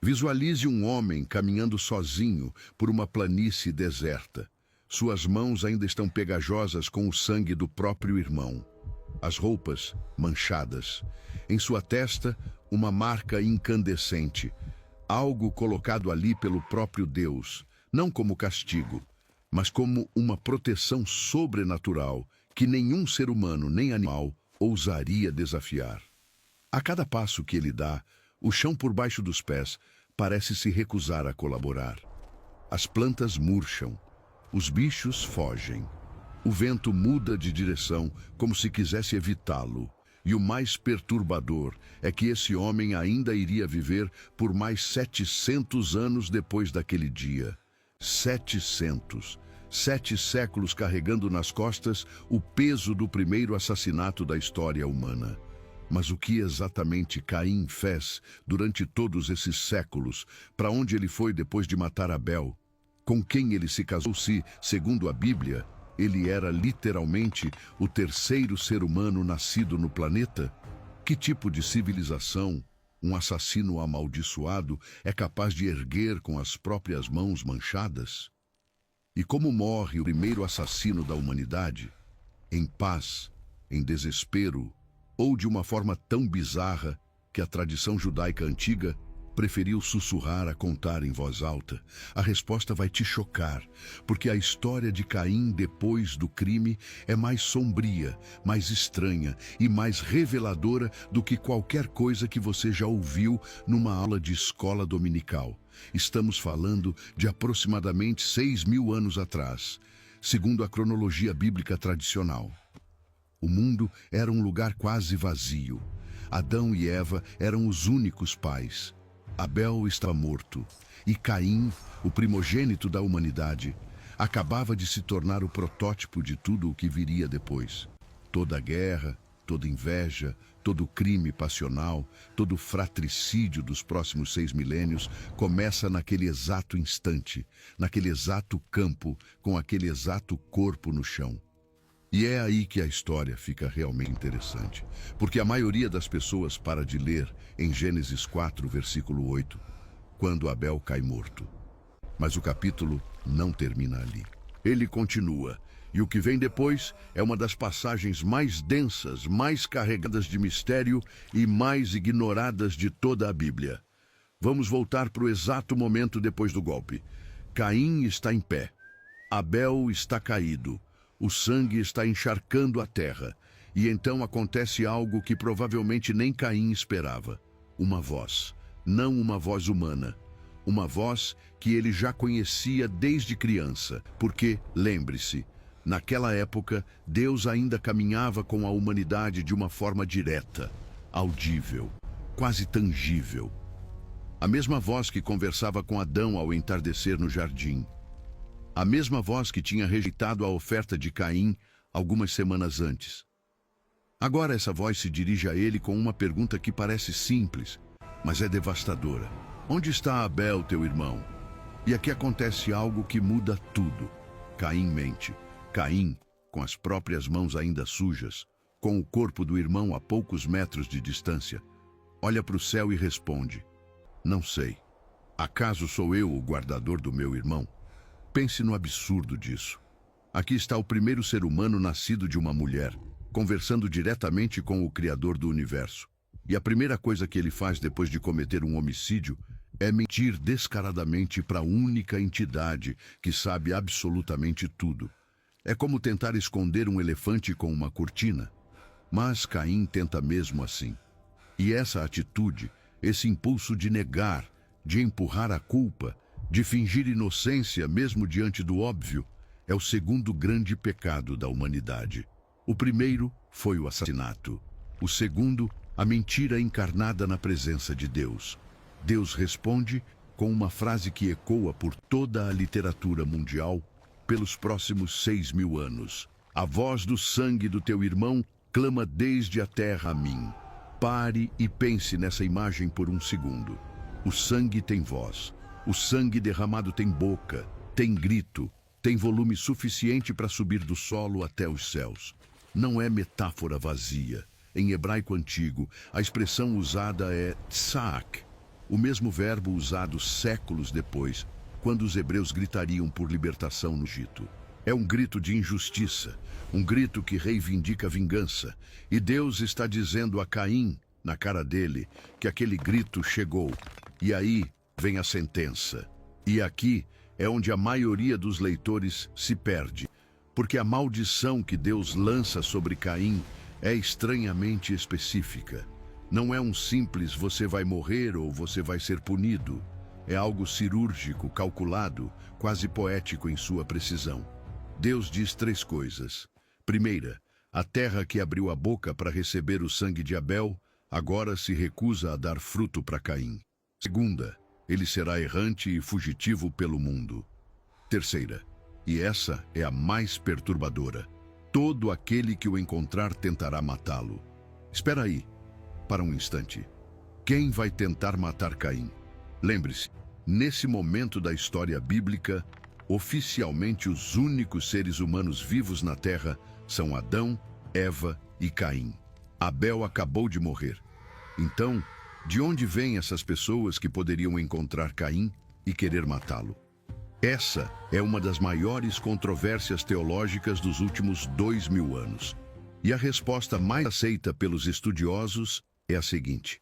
Visualize um homem caminhando sozinho por uma planície deserta. Suas mãos ainda estão pegajosas com o sangue do próprio irmão. As roupas manchadas. Em sua testa, uma marca incandescente. Algo colocado ali pelo próprio Deus, não como castigo, mas como uma proteção sobrenatural que nenhum ser humano nem animal ousaria desafiar. A cada passo que ele dá, o chão por baixo dos pés parece se recusar a colaborar. As plantas murcham, os bichos fogem. O vento muda de direção como se quisesse evitá-lo. E o mais perturbador é que esse homem ainda iria viver por mais 700 anos depois daquele dia. 700. 7 séculos carregando nas costas o peso do primeiro assassinato da história humana. Mas o que exatamente Caim fez durante todos esses séculos? Para onde ele foi depois de matar Abel? Com quem ele se casou se, segundo a Bíblia, ele era literalmente o terceiro ser humano nascido no planeta? Que tipo de civilização um assassino amaldiçoado é capaz de erguer com as próprias mãos manchadas? E como morre o primeiro assassino da humanidade? Em paz, em desespero, ou de uma forma tão bizarra que a tradição judaica antiga preferiu sussurrar a contar em voz alta? A resposta vai te chocar, porque a história de Caim depois do crime é mais sombria, mais estranha e mais reveladora do que qualquer coisa que você já ouviu numa aula de escola dominical. Estamos falando de aproximadamente 6.000 anos atrás, segundo a cronologia bíblica tradicional. O mundo era um lugar quase vazio. Adão e Eva eram os únicos pais. Abel estava morto, e Caim, o primogênito da humanidade, acabava de se tornar o protótipo de tudo o que viria depois. Toda a guerra, toda inveja, todo crime passional, todo fratricídio dos próximos 6 milênios começa naquele exato instante, naquele exato campo, com aquele exato corpo no chão. E é aí que a história fica realmente interessante, porque a maioria das pessoas para de ler em Gênesis 4, versículo 8, quando Abel cai morto. Mas o capítulo não termina ali. Ele continua, e o que vem depois é uma das passagens mais densas, mais carregadas de mistério e mais ignoradas de toda a Bíblia. Vamos voltar para o exato momento depois do golpe. Caim está em pé. Abel está caído. O sangue está encharcando a terra, e então acontece algo que provavelmente nem Caim esperava. Uma voz, não uma voz humana. Uma voz que ele já conhecia desde criança, porque, lembre-se, naquela época, Deus ainda caminhava com a humanidade de uma forma direta, audível, quase tangível. A mesma voz que conversava com Adão ao entardecer no jardim. A mesma voz que tinha rejeitado a oferta de Caim algumas semanas antes. Agora essa voz se dirige a ele com uma pergunta que parece simples, mas é devastadora. Onde está Abel, teu irmão? E aqui acontece algo que muda tudo. Caim mente. Caim, com as próprias mãos ainda sujas, com o corpo do irmão a poucos metros de distância, olha para o céu e responde: não sei. Acaso sou eu o guardador do meu irmão? Pense no absurdo disso. Aqui está o primeiro ser humano nascido de uma mulher, conversando diretamente com o Criador do universo. E a primeira coisa que ele faz depois de cometer um homicídio é mentir descaradamente para a única entidade que sabe absolutamente tudo. É como tentar esconder um elefante com uma cortina. Mas Caim tenta mesmo assim. E essa atitude, esse impulso de negar, de empurrar a culpa, de fingir inocência mesmo diante do óbvio, é o segundo grande pecado da humanidade. O primeiro foi o assassinato. O segundo, a mentira encarnada na presença de Deus. Deus responde com uma frase que ecoa por toda a literatura mundial pelos próximos 6.000 anos. A voz do sangue do teu irmão clama desde a terra a mim. Pare e pense nessa imagem por um segundo. O sangue tem voz. O sangue derramado tem boca, tem grito, tem volume suficiente para subir do solo até os céus. Não é metáfora vazia. Em hebraico antigo, a expressão usada é tsaak, o mesmo verbo usado séculos depois, quando os hebreus gritariam por libertação no Egito. É um grito de injustiça, um grito que reivindica vingança. E Deus está dizendo a Caim, na cara dele, que aquele grito chegou. E aí vem a sentença. E aqui é onde a maioria dos leitores se perde, porque a maldição que Deus lança sobre Caim é estranhamente específica. Não é um simples você vai morrer ou você vai ser punido. É algo cirúrgico, calculado, quase poético em sua precisão. Deus diz 3 coisas. Primeira, a terra que abriu a boca para receber o sangue de Abel, agora se recusa a dar fruto para Caim. Segunda, ele será errante e fugitivo pelo mundo. Terceira, e essa é a mais perturbadora, todo aquele que o encontrar tentará matá-lo. Espera aí, para um instante. Quem vai tentar matar Caim? Lembre-se, nesse momento da história bíblica, oficialmente os únicos seres humanos vivos na Terra são Adão, Eva e Caim. Abel acabou de morrer. Então, de onde vêm essas pessoas que poderiam encontrar Caim e querer matá-lo? Essa é uma das maiores controvérsias teológicas dos últimos 2000 anos. E a resposta mais aceita pelos estudiosos é a seguinte: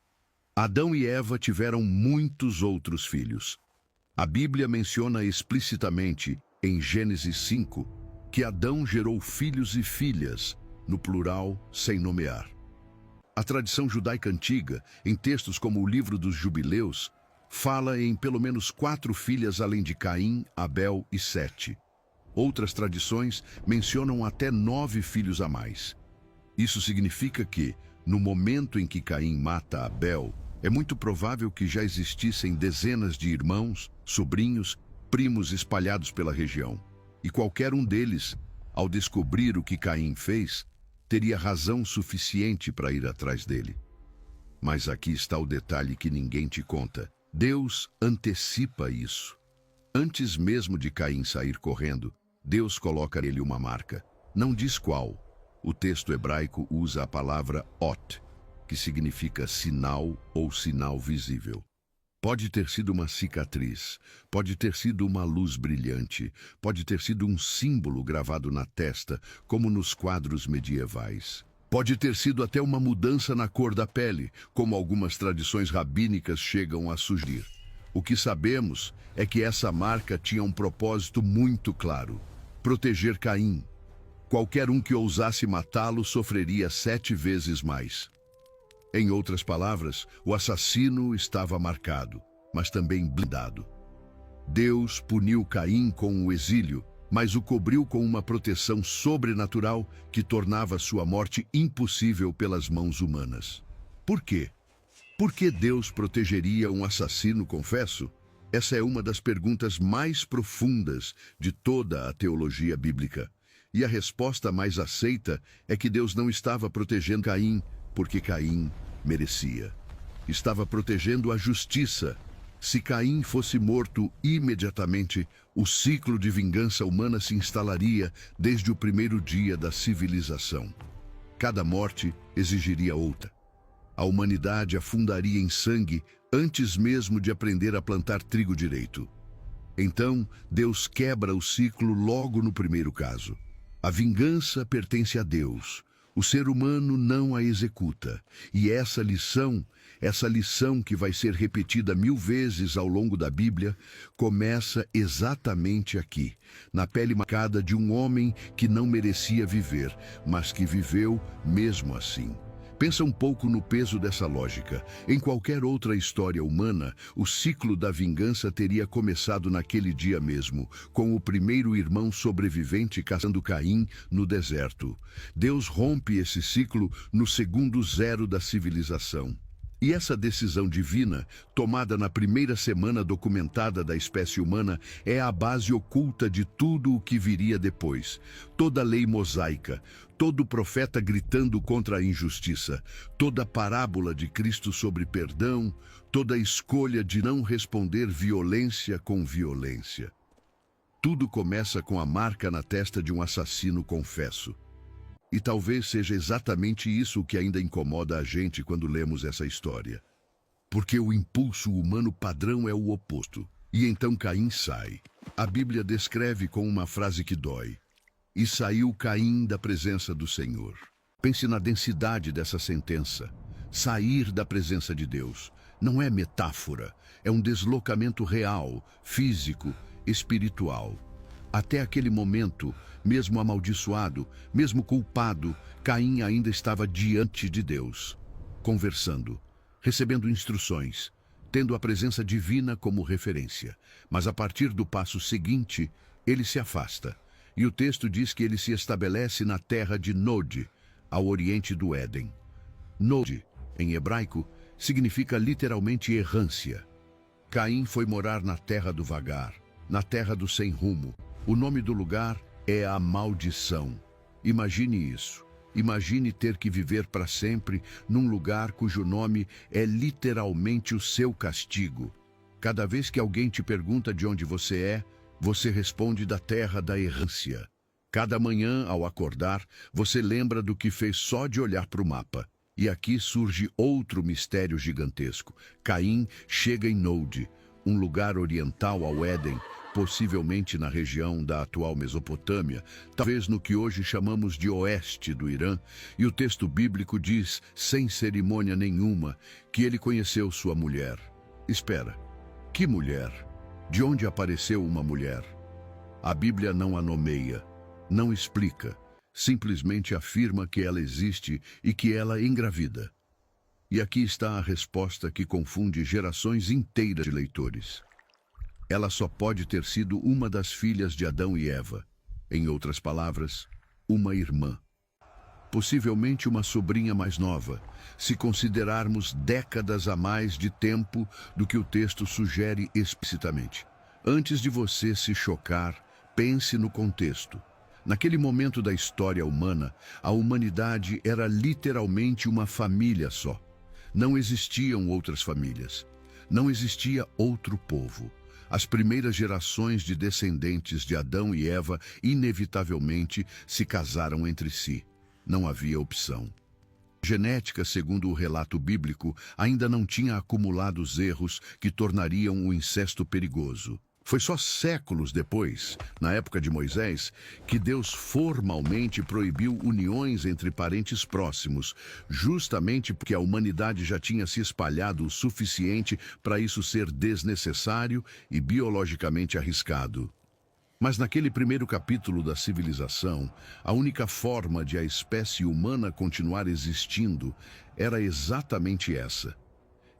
Adão e Eva tiveram muitos outros filhos. A Bíblia menciona explicitamente, em Gênesis 5, que Adão gerou filhos e filhas, no plural, sem nomear. A tradição judaica antiga, em textos como o Livro dos Jubileus, fala em pelo menos 4 filhas além de Caim, Abel e Sete. Outras tradições mencionam até 9 filhos a mais. Isso significa que, no momento em que Caim mata Abel, é muito provável que já existissem dezenas de irmãos, sobrinhos, primos espalhados pela região. E qualquer um deles, ao descobrir o que Caim fez, teria razão suficiente para ir atrás dele. Mas aqui está o detalhe que ninguém te conta. Deus antecipa isso. Antes mesmo de Caim sair correndo, Deus coloca nele uma marca. Não diz qual. O texto hebraico usa a palavra ot, que significa sinal ou sinal visível. Pode ter sido uma cicatriz, pode ter sido uma luz brilhante, pode ter sido um símbolo gravado na testa, como nos quadros medievais. Pode ter sido até uma mudança na cor da pele, como algumas tradições rabínicas chegam a sugerir. O que sabemos é que essa marca tinha um propósito muito claro: proteger Caim. Qualquer um que ousasse matá-lo sofreria 7 vezes mais. Em outras palavras, o assassino estava marcado, mas também blindado. Deus puniu Caim com o exílio, mas o cobriu com uma proteção sobrenatural que tornava sua morte impossível pelas mãos humanas. Por quê? Por que Deus protegeria um assassino confesso? Essa é uma das perguntas mais profundas de toda a teologia bíblica. E a resposta mais aceita é que Deus não estava protegendo Caim porque Caim merecia. Estava protegendo a justiça. Se Caim fosse morto imediatamente, o ciclo de vingança humana se instalaria desde o primeiro dia da civilização. Cada morte exigiria outra. A humanidade afundaria em sangue antes mesmo de aprender a plantar trigo direito. Então, Deus quebra o ciclo logo no primeiro caso. A vingança pertence a Deus. O ser humano não a executa. E essa lição que vai ser repetida 1000 vezes ao longo da Bíblia, começa exatamente aqui, na pele marcada de um homem que não merecia viver, mas que viveu mesmo assim. Pensa um pouco no peso dessa lógica. Em qualquer outra história humana, o ciclo da vingança teria começado naquele dia mesmo, com o primeiro irmão sobrevivente caçando Caim no deserto. Deus rompe esse ciclo no segundo zero da civilização. E essa decisão divina, tomada na primeira semana documentada da espécie humana, é a base oculta de tudo o que viria depois. Toda a lei mosaica, todo profeta gritando contra a injustiça, toda a parábola de Cristo sobre perdão, toda a escolha de não responder violência com violência. Tudo começa com a marca na testa de um assassino confesso. E talvez seja exatamente isso que ainda incomoda a gente quando lemos essa história. porque o impulso humano padrão é o oposto. E então Caim sai. A Bíblia descreve com uma frase que dói. E saiu Caim da presença do Senhor. Pense na densidade dessa sentença. Sair da presença de Deus não é metáfora, é um deslocamento real, físico, espiritual. Até aquele momento, mesmo amaldiçoado, mesmo culpado, Caim ainda estava diante de Deus, conversando, recebendo instruções, tendo a presença divina como referência. Mas a partir do passo seguinte, ele se afasta. E o texto diz que ele se estabelece na terra de Nod, ao oriente do Éden. Nod, em hebraico, significa literalmente errância. Caim foi morar na terra do vagar, na terra do sem rumo. O nome do lugar é a maldição. Imagine isso. Imagine ter que viver para sempre num lugar cujo nome é literalmente o seu castigo. Cada vez que alguém te pergunta de onde você é, você responde da terra da errância. Cada manhã, ao acordar, você lembra do que fez só de olhar para o mapa. E aqui surge outro mistério gigantesco. Caim chega em Nod, um lugar oriental ao Éden, possivelmente na região da atual Mesopotâmia, talvez no que hoje chamamos de oeste do Irã, e o texto bíblico diz, sem cerimônia nenhuma, que ele conheceu sua mulher. Espera, que mulher? De onde apareceu uma mulher? A Bíblia não a nomeia, não explica, simplesmente afirma que ela existe e que ela engravida. E aqui está a resposta que confunde gerações inteiras de leitores. Ela só pode ter sido uma das filhas de Adão e Eva. Em outras palavras, uma irmã. Possivelmente uma sobrinha mais nova, se considerarmos décadas a mais de tempo do que o texto sugere explicitamente. Antes de você se chocar, pense no contexto. Naquele momento da história humana, a humanidade era literalmente uma família só. Não existiam outras famílias. Não existia outro povo. As primeiras gerações de descendentes de Adão e Eva inevitavelmente se casaram entre si. Não havia opção. A genética, segundo o relato bíblico, ainda não tinha acumulado os erros que tornariam o incesto perigoso. Foi só séculos depois, na época de Moisés, que Deus formalmente proibiu uniões entre parentes próximos, justamente porque a humanidade já tinha se espalhado o suficiente para isso ser desnecessário e biologicamente arriscado. Mas naquele primeiro capítulo da civilização, a única forma de a espécie humana continuar existindo era exatamente essa.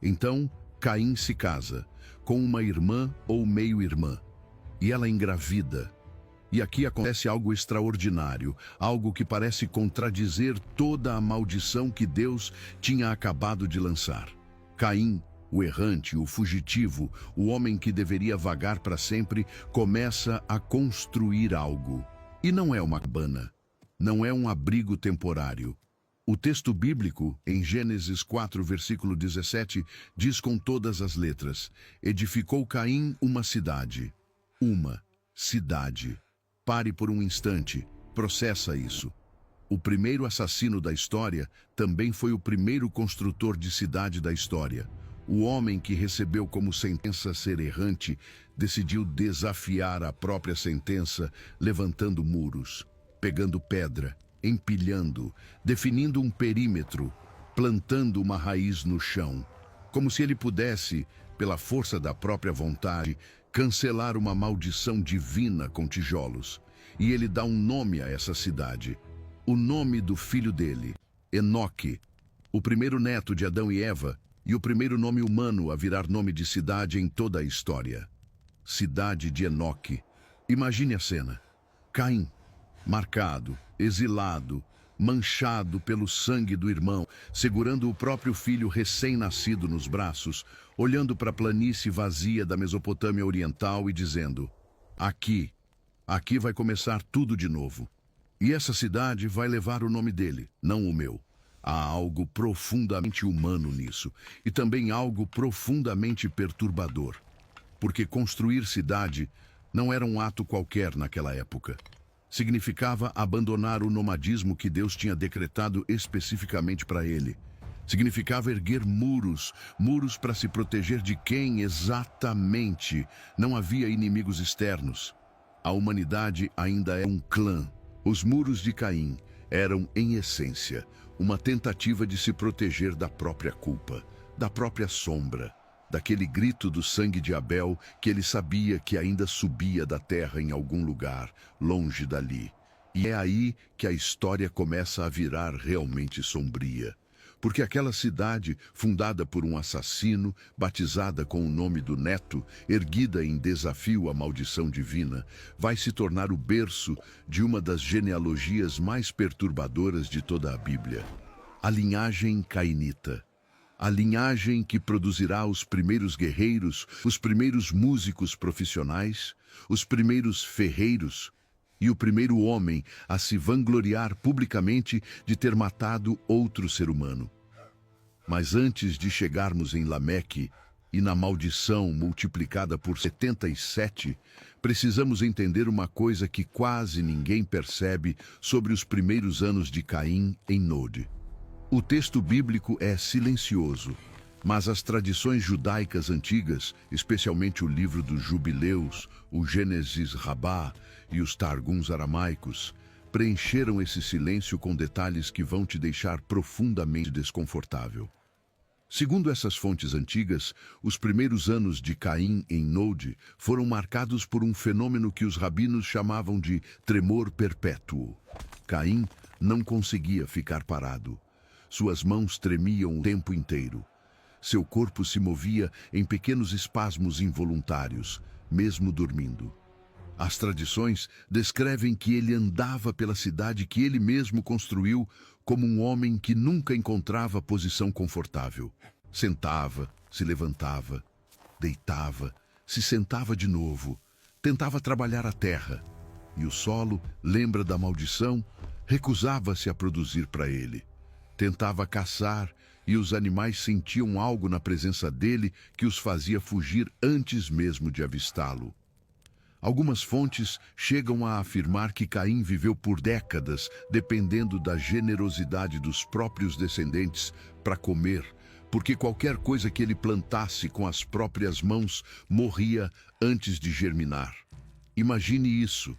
Então, Caim se casa com uma irmã ou meio-irmã, e ela engravida. E aqui acontece algo extraordinário, algo que parece contradizer toda a maldição que Deus tinha acabado de lançar. Caim, o errante, o fugitivo, o homem que deveria vagar para sempre, começa a construir algo. E não é uma cabana, não é um abrigo temporário. O texto bíblico, em Gênesis 4, versículo 17, diz com todas as letras: edificou Caim uma cidade. Uma cidade. Pare por um instante, processa isso. O primeiro assassino da história também foi o primeiro construtor de cidade da história. O homem que recebeu como sentença ser errante decidiu desafiar a própria sentença, levantando muros, pegando pedra, empilhando, definindo um perímetro, plantando uma raiz no chão, como se ele pudesse, pela força da própria vontade, cancelar uma maldição divina com tijolos. E ele dá um nome a essa cidade, o nome do filho dele, Enoque, o primeiro neto de Adão e Eva, e o primeiro nome humano a virar nome de cidade em toda a história. Cidade de Enoque. Imagine a cena. Caim, marcado, exilado, manchado pelo sangue do irmão, segurando o próprio filho recém-nascido nos braços, olhando para a planície vazia da Mesopotâmia Oriental e dizendo: aqui vai começar tudo de novo. E essa cidade vai levar o nome dele, não o meu. Há algo profundamente humano nisso, e também algo profundamente perturbador. Porque construir cidade não era um ato qualquer naquela época. Significava abandonar o nomadismo que Deus tinha decretado especificamente para ele. Significava erguer muros, muros para se proteger de quem exatamente? Não havia inimigos externos. A humanidade ainda é um clã. Os muros de Caim eram, em essência, uma tentativa de se proteger da própria culpa, da própria sombra, daquele grito do sangue de Abel que ele sabia que ainda subia da terra em algum lugar, longe dali. E é aí que a história começa a virar realmente sombria. Porque aquela cidade, fundada por um assassino, batizada com o nome do neto, erguida em desafio à maldição divina, vai se tornar o berço de uma das genealogias mais perturbadoras de toda a Bíblia. A linhagem cainita. A linhagem que produzirá os primeiros guerreiros, os primeiros músicos profissionais, os primeiros ferreiros, e o primeiro homem a se vangloriar publicamente de ter matado outro ser humano. Mas antes de chegarmos em Lameque e na maldição multiplicada por 77, precisamos entender uma coisa que quase ninguém percebe sobre os primeiros anos de Caim em Nod. O texto bíblico é silencioso, mas as tradições judaicas antigas, especialmente o livro dos Jubileus, o Gênesis Rabá e os Targuns aramaicos, preencheram esse silêncio com detalhes que vão te deixar profundamente desconfortável. Segundo essas fontes antigas, os primeiros anos de Caim em Nod foram marcados por um fenômeno que os rabinos chamavam de tremor perpétuo. Caim não conseguia ficar parado. Suas mãos tremiam o tempo inteiro. Seu corpo se movia em pequenos espasmos involuntários, mesmo dormindo. As tradições descrevem que ele andava pela cidade que ele mesmo construiu como um homem que nunca encontrava posição confortável. Sentava, se levantava, deitava, se sentava de novo, tentava trabalhar a terra. E o solo, lembra da maldição, recusava-se a produzir para ele. Tentava caçar e os animais sentiam algo na presença dele que os fazia fugir antes mesmo de avistá-lo. Algumas fontes chegam a afirmar que Caim viveu por décadas dependendo da generosidade dos próprios descendentes para comer, porque qualquer coisa que ele plantasse com as próprias mãos morria antes de germinar. Imagine isso.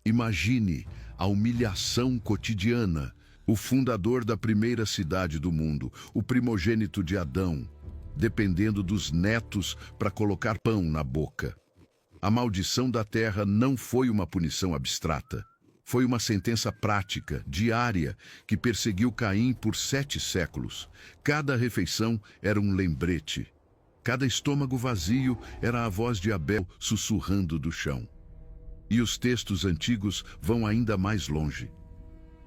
Imagine a humilhação cotidiana. O fundador da primeira cidade do mundo, o primogênito de Adão, dependendo dos netos para colocar pão na boca. A maldição da terra não foi uma punição abstrata. Foi uma sentença prática, diária, que perseguiu Caim por 7 séculos. Cada refeição era um lembrete. Cada estômago vazio era a voz de Abel sussurrando do chão. E os textos antigos vão ainda mais longe.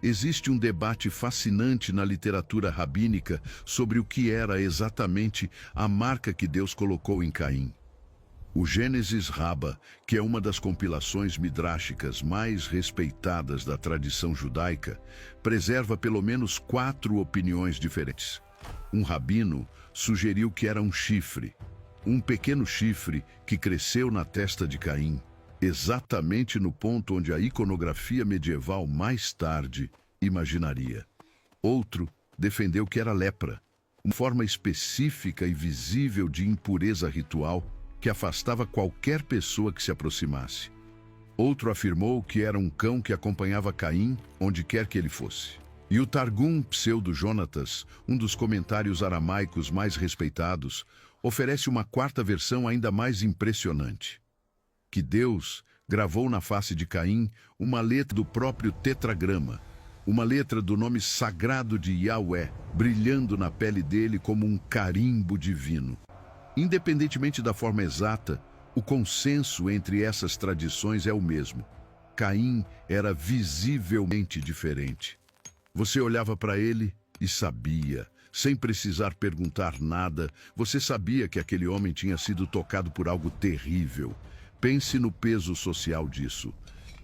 Existe um debate fascinante na literatura rabínica sobre o que era exatamente a marca que Deus colocou em Caim. O Gênesis Rabá, que é uma das compilações midráshicas mais respeitadas da tradição judaica, preserva pelo menos 4 opiniões diferentes. Um rabino sugeriu que era um chifre, um pequeno chifre que cresceu na testa de Caim, exatamente no ponto onde a iconografia medieval mais tarde imaginaria. Outro defendeu que era lepra, uma forma específica e visível de impureza ritual que afastava qualquer pessoa que se aproximasse. Outro afirmou que era um cão que acompanhava Caim onde quer que ele fosse. E o Targum Pseudo-Jonatas, um dos comentários aramaicos mais respeitados, oferece uma 4ª versão ainda mais impressionante. Que Deus gravou na face de Caim uma letra do próprio tetragrama, uma letra do nome sagrado de Yahweh, brilhando na pele dele como um carimbo divino. Independentemente da forma exata, o consenso entre essas tradições é o mesmo. Caim era visivelmente diferente. Você olhava para ele e sabia, sem precisar perguntar nada, você sabia que aquele homem tinha sido tocado por algo terrível. Pense no peso social disso.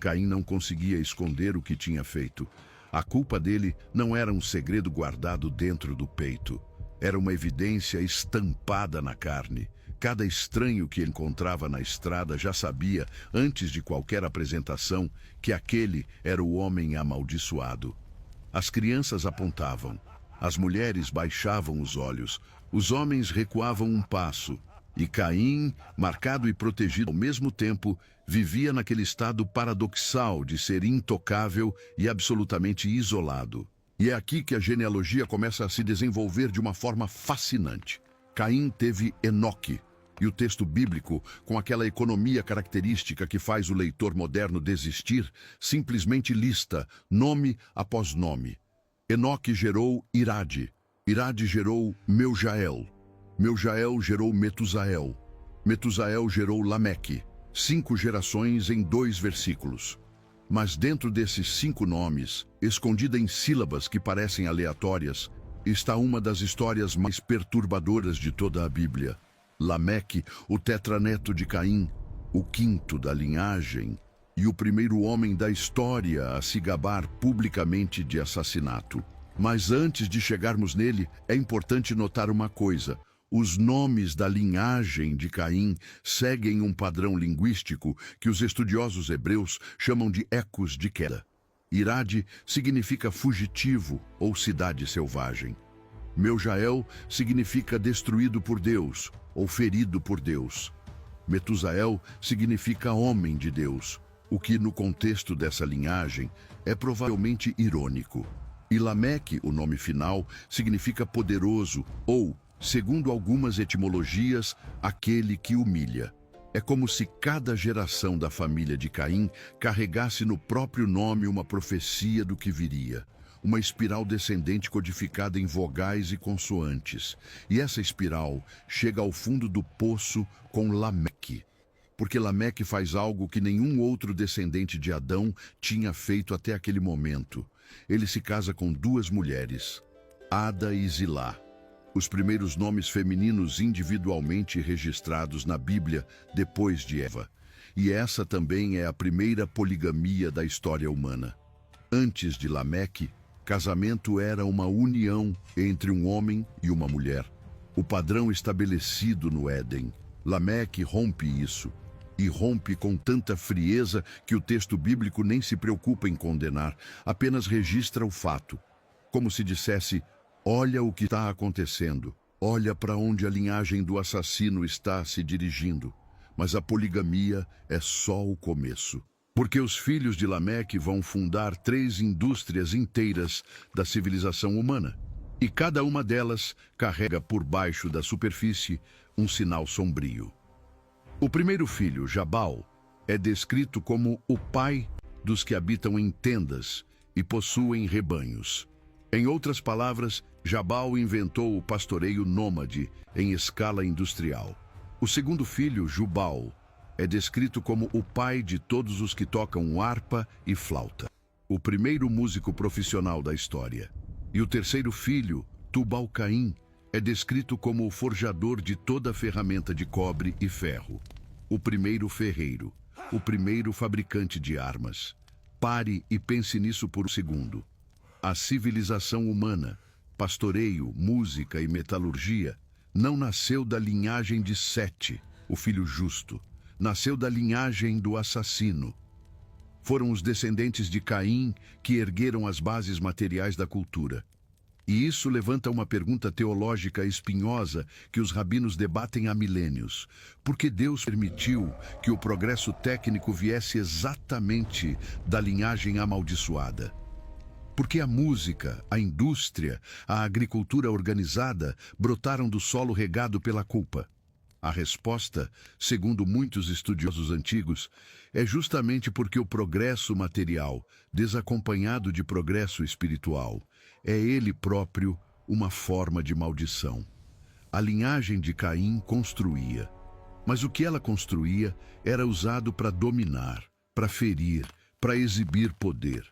Caim não conseguia esconder o que tinha feito. A culpa dele não era um segredo guardado dentro do peito. Era uma evidência estampada na carne. Cada estranho que encontrava na estrada já sabia, antes de qualquer apresentação, que aquele era o homem amaldiçoado. As crianças apontavam. As mulheres baixavam os olhos, os homens recuavam um passo. E Caim, marcado e protegido ao mesmo tempo, vivia naquele estado paradoxal de ser intocável e absolutamente isolado. E é aqui que a genealogia começa a se desenvolver de uma forma fascinante. Caim teve Enoque, e o texto bíblico, com aquela economia característica que faz o leitor moderno desistir, simplesmente lista nome após nome. Enoque gerou Irade, Irade gerou Meujael, Meujael gerou Metusael, Metusael gerou Lameque. 5 gerações em 2 versículos. Mas dentro desses 5 nomes, escondida em sílabas que parecem aleatórias, está uma das histórias mais perturbadoras de toda a Bíblia. Lameque, o tetraneto de Caim, o 5º da linhagem e o primeiro homem da história a se gabar publicamente de assassinato. Mas antes de chegarmos nele, é importante notar uma coisa. Os nomes da linhagem de Caim seguem um padrão linguístico que os estudiosos hebreus chamam de ecos de queda. Irade significa fugitivo ou cidade selvagem. Meujael significa destruído por Deus ou ferido por Deus. Metusael significa homem de Deus, o que no contexto dessa linhagem é provavelmente irônico. E Lameque, o nome final, significa poderoso ou, segundo algumas etimologias, aquele que humilha. É como se cada geração da família de Caim carregasse no próprio nome uma profecia do que viria. Uma espiral descendente codificada em vogais e consoantes. E essa espiral chega ao fundo do poço com Lameque. Porque Lameque faz algo que nenhum outro descendente de Adão tinha feito até aquele momento. Ele se casa com 2 mulheres, Ada e Zilá. Os primeiros nomes femininos individualmente registrados na Bíblia depois de Eva. E essa também é a primeira poligamia da história humana. Antes de Lameque, casamento era uma união entre um homem e uma mulher. O padrão estabelecido no Éden. Lameque rompe isso. E rompe com tanta frieza que o texto bíblico nem se preocupa em condenar, apenas registra o fato. Como se dissesse: olha o que está acontecendo, olha para onde a linhagem do assassino está se dirigindo. Mas a poligamia é só o começo. Porque os filhos de Lameque vão fundar 3 indústrias inteiras da civilização humana. E cada uma delas carrega por baixo da superfície um sinal sombrio. O primeiro filho, Jabal, é descrito como o pai dos que habitam em tendas e possuem rebanhos. Em outras palavras, Jabal inventou o pastoreio nômade em escala industrial. O segundo filho, Jubal, é descrito como o pai de todos os que tocam harpa e flauta. O primeiro músico profissional da história. E o terceiro filho, Tubal-Caim, é descrito como o forjador de toda a ferramenta de cobre e ferro. O primeiro ferreiro, o primeiro fabricante de armas. Pare e pense nisso por um segundo. A civilização humana, pastoreio, música e metalurgia, não nasceu da linhagem de Sete, o filho justo. Nasceu da linhagem do assassino. Foram os descendentes de Caim que ergueram as bases materiais da cultura. E isso levanta uma pergunta teológica espinhosa que os rabinos debatem há milênios. Por que Deus permitiu que o progresso técnico viesse exatamente da linhagem amaldiçoada? Porque a música, a indústria, a agricultura organizada brotaram do solo regado pela culpa? A resposta, segundo muitos estudiosos antigos, é justamente porque o progresso material, desacompanhado de progresso espiritual, é ele próprio uma forma de maldição. A linhagem de Caim construía, mas o que ela construía era usado para dominar, para ferir, para exibir poder.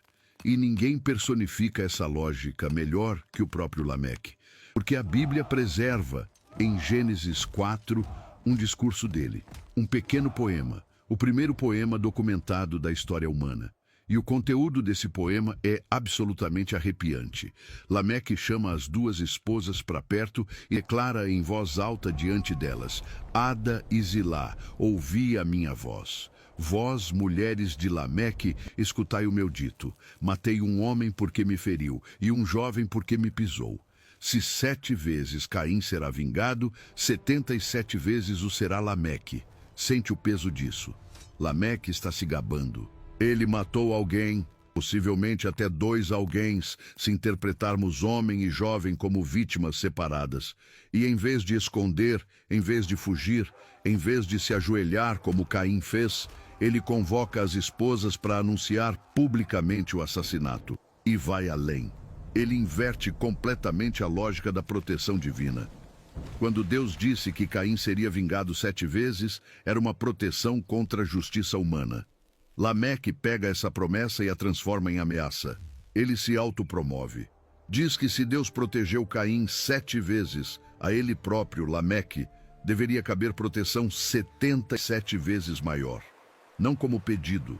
E ninguém personifica essa lógica melhor que o próprio Lameque, porque a Bíblia preserva, em Gênesis 4, um discurso dele, um pequeno poema, o primeiro poema documentado da história humana. E o conteúdo desse poema é absolutamente arrepiante. Lameque chama as 2 esposas para perto e declara em voz alta diante delas: Ada e Zilá, ouvi a minha voz. Vós, mulheres de Lameque, escutai o meu dito. Matei um homem porque me feriu, e um jovem porque me pisou. Se 7 vezes Caim será vingado, 77 vezes o será Lameque. Sente o peso disso. Lameque está se gabando. Ele matou alguém, possivelmente até 2 alguéns, se interpretarmos homem e jovem como vítimas separadas. E em vez de esconder, em vez de fugir, em vez de se ajoelhar como Caim fez, ele convoca as esposas para anunciar publicamente o assassinato. E vai além. Ele inverte completamente a lógica da proteção divina. Quando Deus disse que Caim seria vingado 7 vezes, era uma proteção contra a justiça humana. Lameque pega essa promessa e a transforma em ameaça. Ele se autopromove. Diz que se Deus protegeu Caim 7 vezes, a ele próprio, Lameque, deveria caber proteção 77 vezes maior. Não como pedido,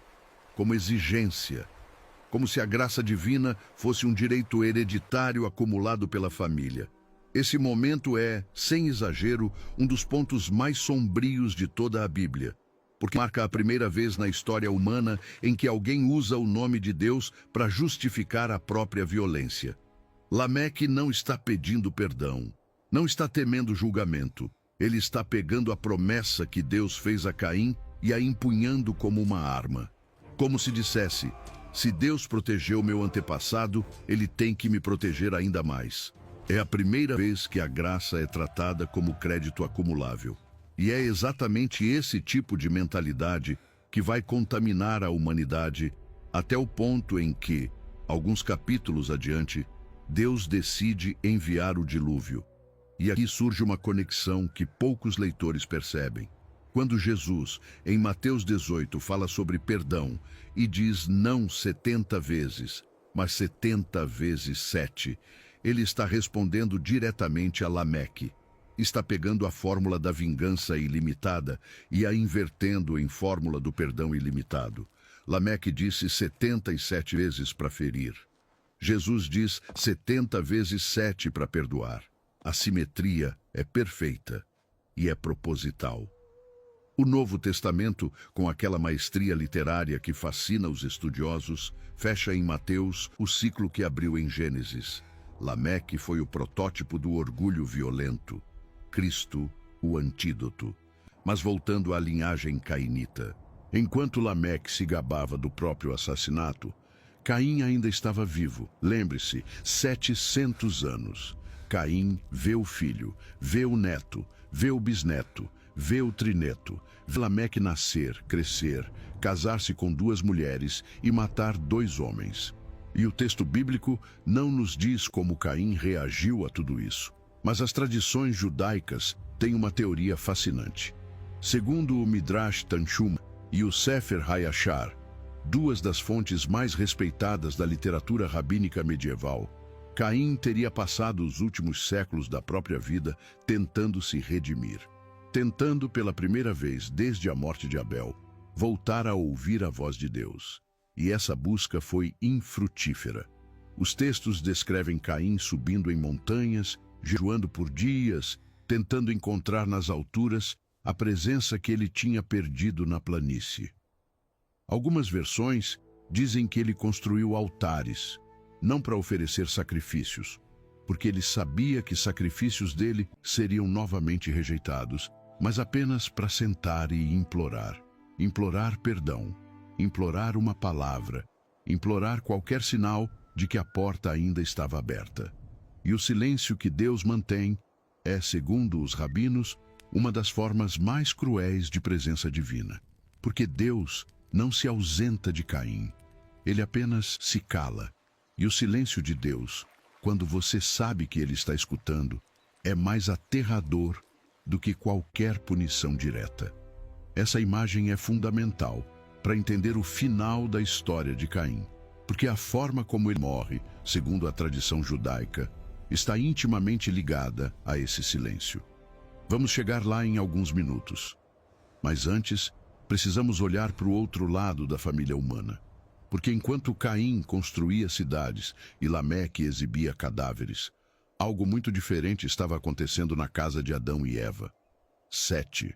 como exigência. Como se a graça divina fosse um direito hereditário acumulado pela família. Esse momento é, sem exagero, um dos pontos mais sombrios de toda a Bíblia, porque marca a primeira vez na história humana em que alguém usa o nome de Deus para justificar a própria violência. Lameque não está pedindo perdão, não está temendo julgamento. Ele está pegando a promessa que Deus fez a Caim e a empunhando como uma arma. Como se dissesse: se Deus protegeu meu antepassado, ele tem que me proteger ainda mais. É a primeira vez que a graça é tratada como crédito acumulável. E é exatamente esse tipo de mentalidade que vai contaminar a humanidade até o ponto em que, alguns capítulos adiante, Deus decide enviar o dilúvio. E aqui surge uma conexão que poucos leitores percebem. Quando Jesus, em Mateus 18, fala sobre perdão e diz não 70 vezes, mas 70 vezes 7, ele está respondendo diretamente a Lameque. Está pegando a fórmula da vingança ilimitada e a invertendo em fórmula do perdão ilimitado. Lameque disse 77 vezes para ferir. Jesus diz 70 vezes 7 para perdoar. A simetria é perfeita e é proposital. O Novo Testamento, com aquela maestria literária que fascina os estudiosos, fecha em Mateus o ciclo que abriu em Gênesis. Lameque foi o protótipo do orgulho violento. Cristo, o antídoto. Mas voltando à linhagem cainita. Enquanto Lameque se gabava do próprio assassinato, Caim ainda estava vivo. Lembre-se, 700 anos. Caim vê o filho, vê o neto, vê o bisneto, vê o trineto, vê Lameque nascer, crescer, casar-se com 2 mulheres e matar 2 homens. E o texto bíblico não nos diz como Caim reagiu a tudo isso. Mas as tradições judaicas têm uma teoria fascinante. Segundo o Midrash Tanchum e o Sefer HaYashar, 2 das fontes mais respeitadas da literatura rabínica medieval, Caim teria passado os últimos séculos da própria vida tentando se redimir. Tentando pela primeira vez desde a morte de Abel, voltar a ouvir a voz de Deus. E essa busca foi infrutífera. Os textos descrevem Caim subindo em montanhas, jejuando por dias, tentando encontrar nas alturas a presença que ele tinha perdido na planície. Algumas versões dizem que ele construiu altares, não para oferecer sacrifícios, porque ele sabia que sacrifícios dele seriam novamente rejeitados, mas apenas para sentar e implorar. Implorar perdão, implorar uma palavra, implorar qualquer sinal de que a porta ainda estava aberta. E o silêncio que Deus mantém é, segundo os rabinos, uma das formas mais cruéis de presença divina. Porque Deus não se ausenta de Caim, ele apenas se cala. E o silêncio de Deus, quando você sabe que ele está escutando, é mais aterrador do que qualquer punição direta. Essa imagem é fundamental para entender o final da história de Caim, porque a forma como ele morre, segundo a tradição judaica, está intimamente ligada a esse silêncio. Vamos chegar lá em alguns minutos. Mas antes, precisamos olhar para o outro lado da família humana. Porque enquanto Caim construía cidades e Lameque exibia cadáveres, algo muito diferente estava acontecendo na casa de Adão e Eva. Sete.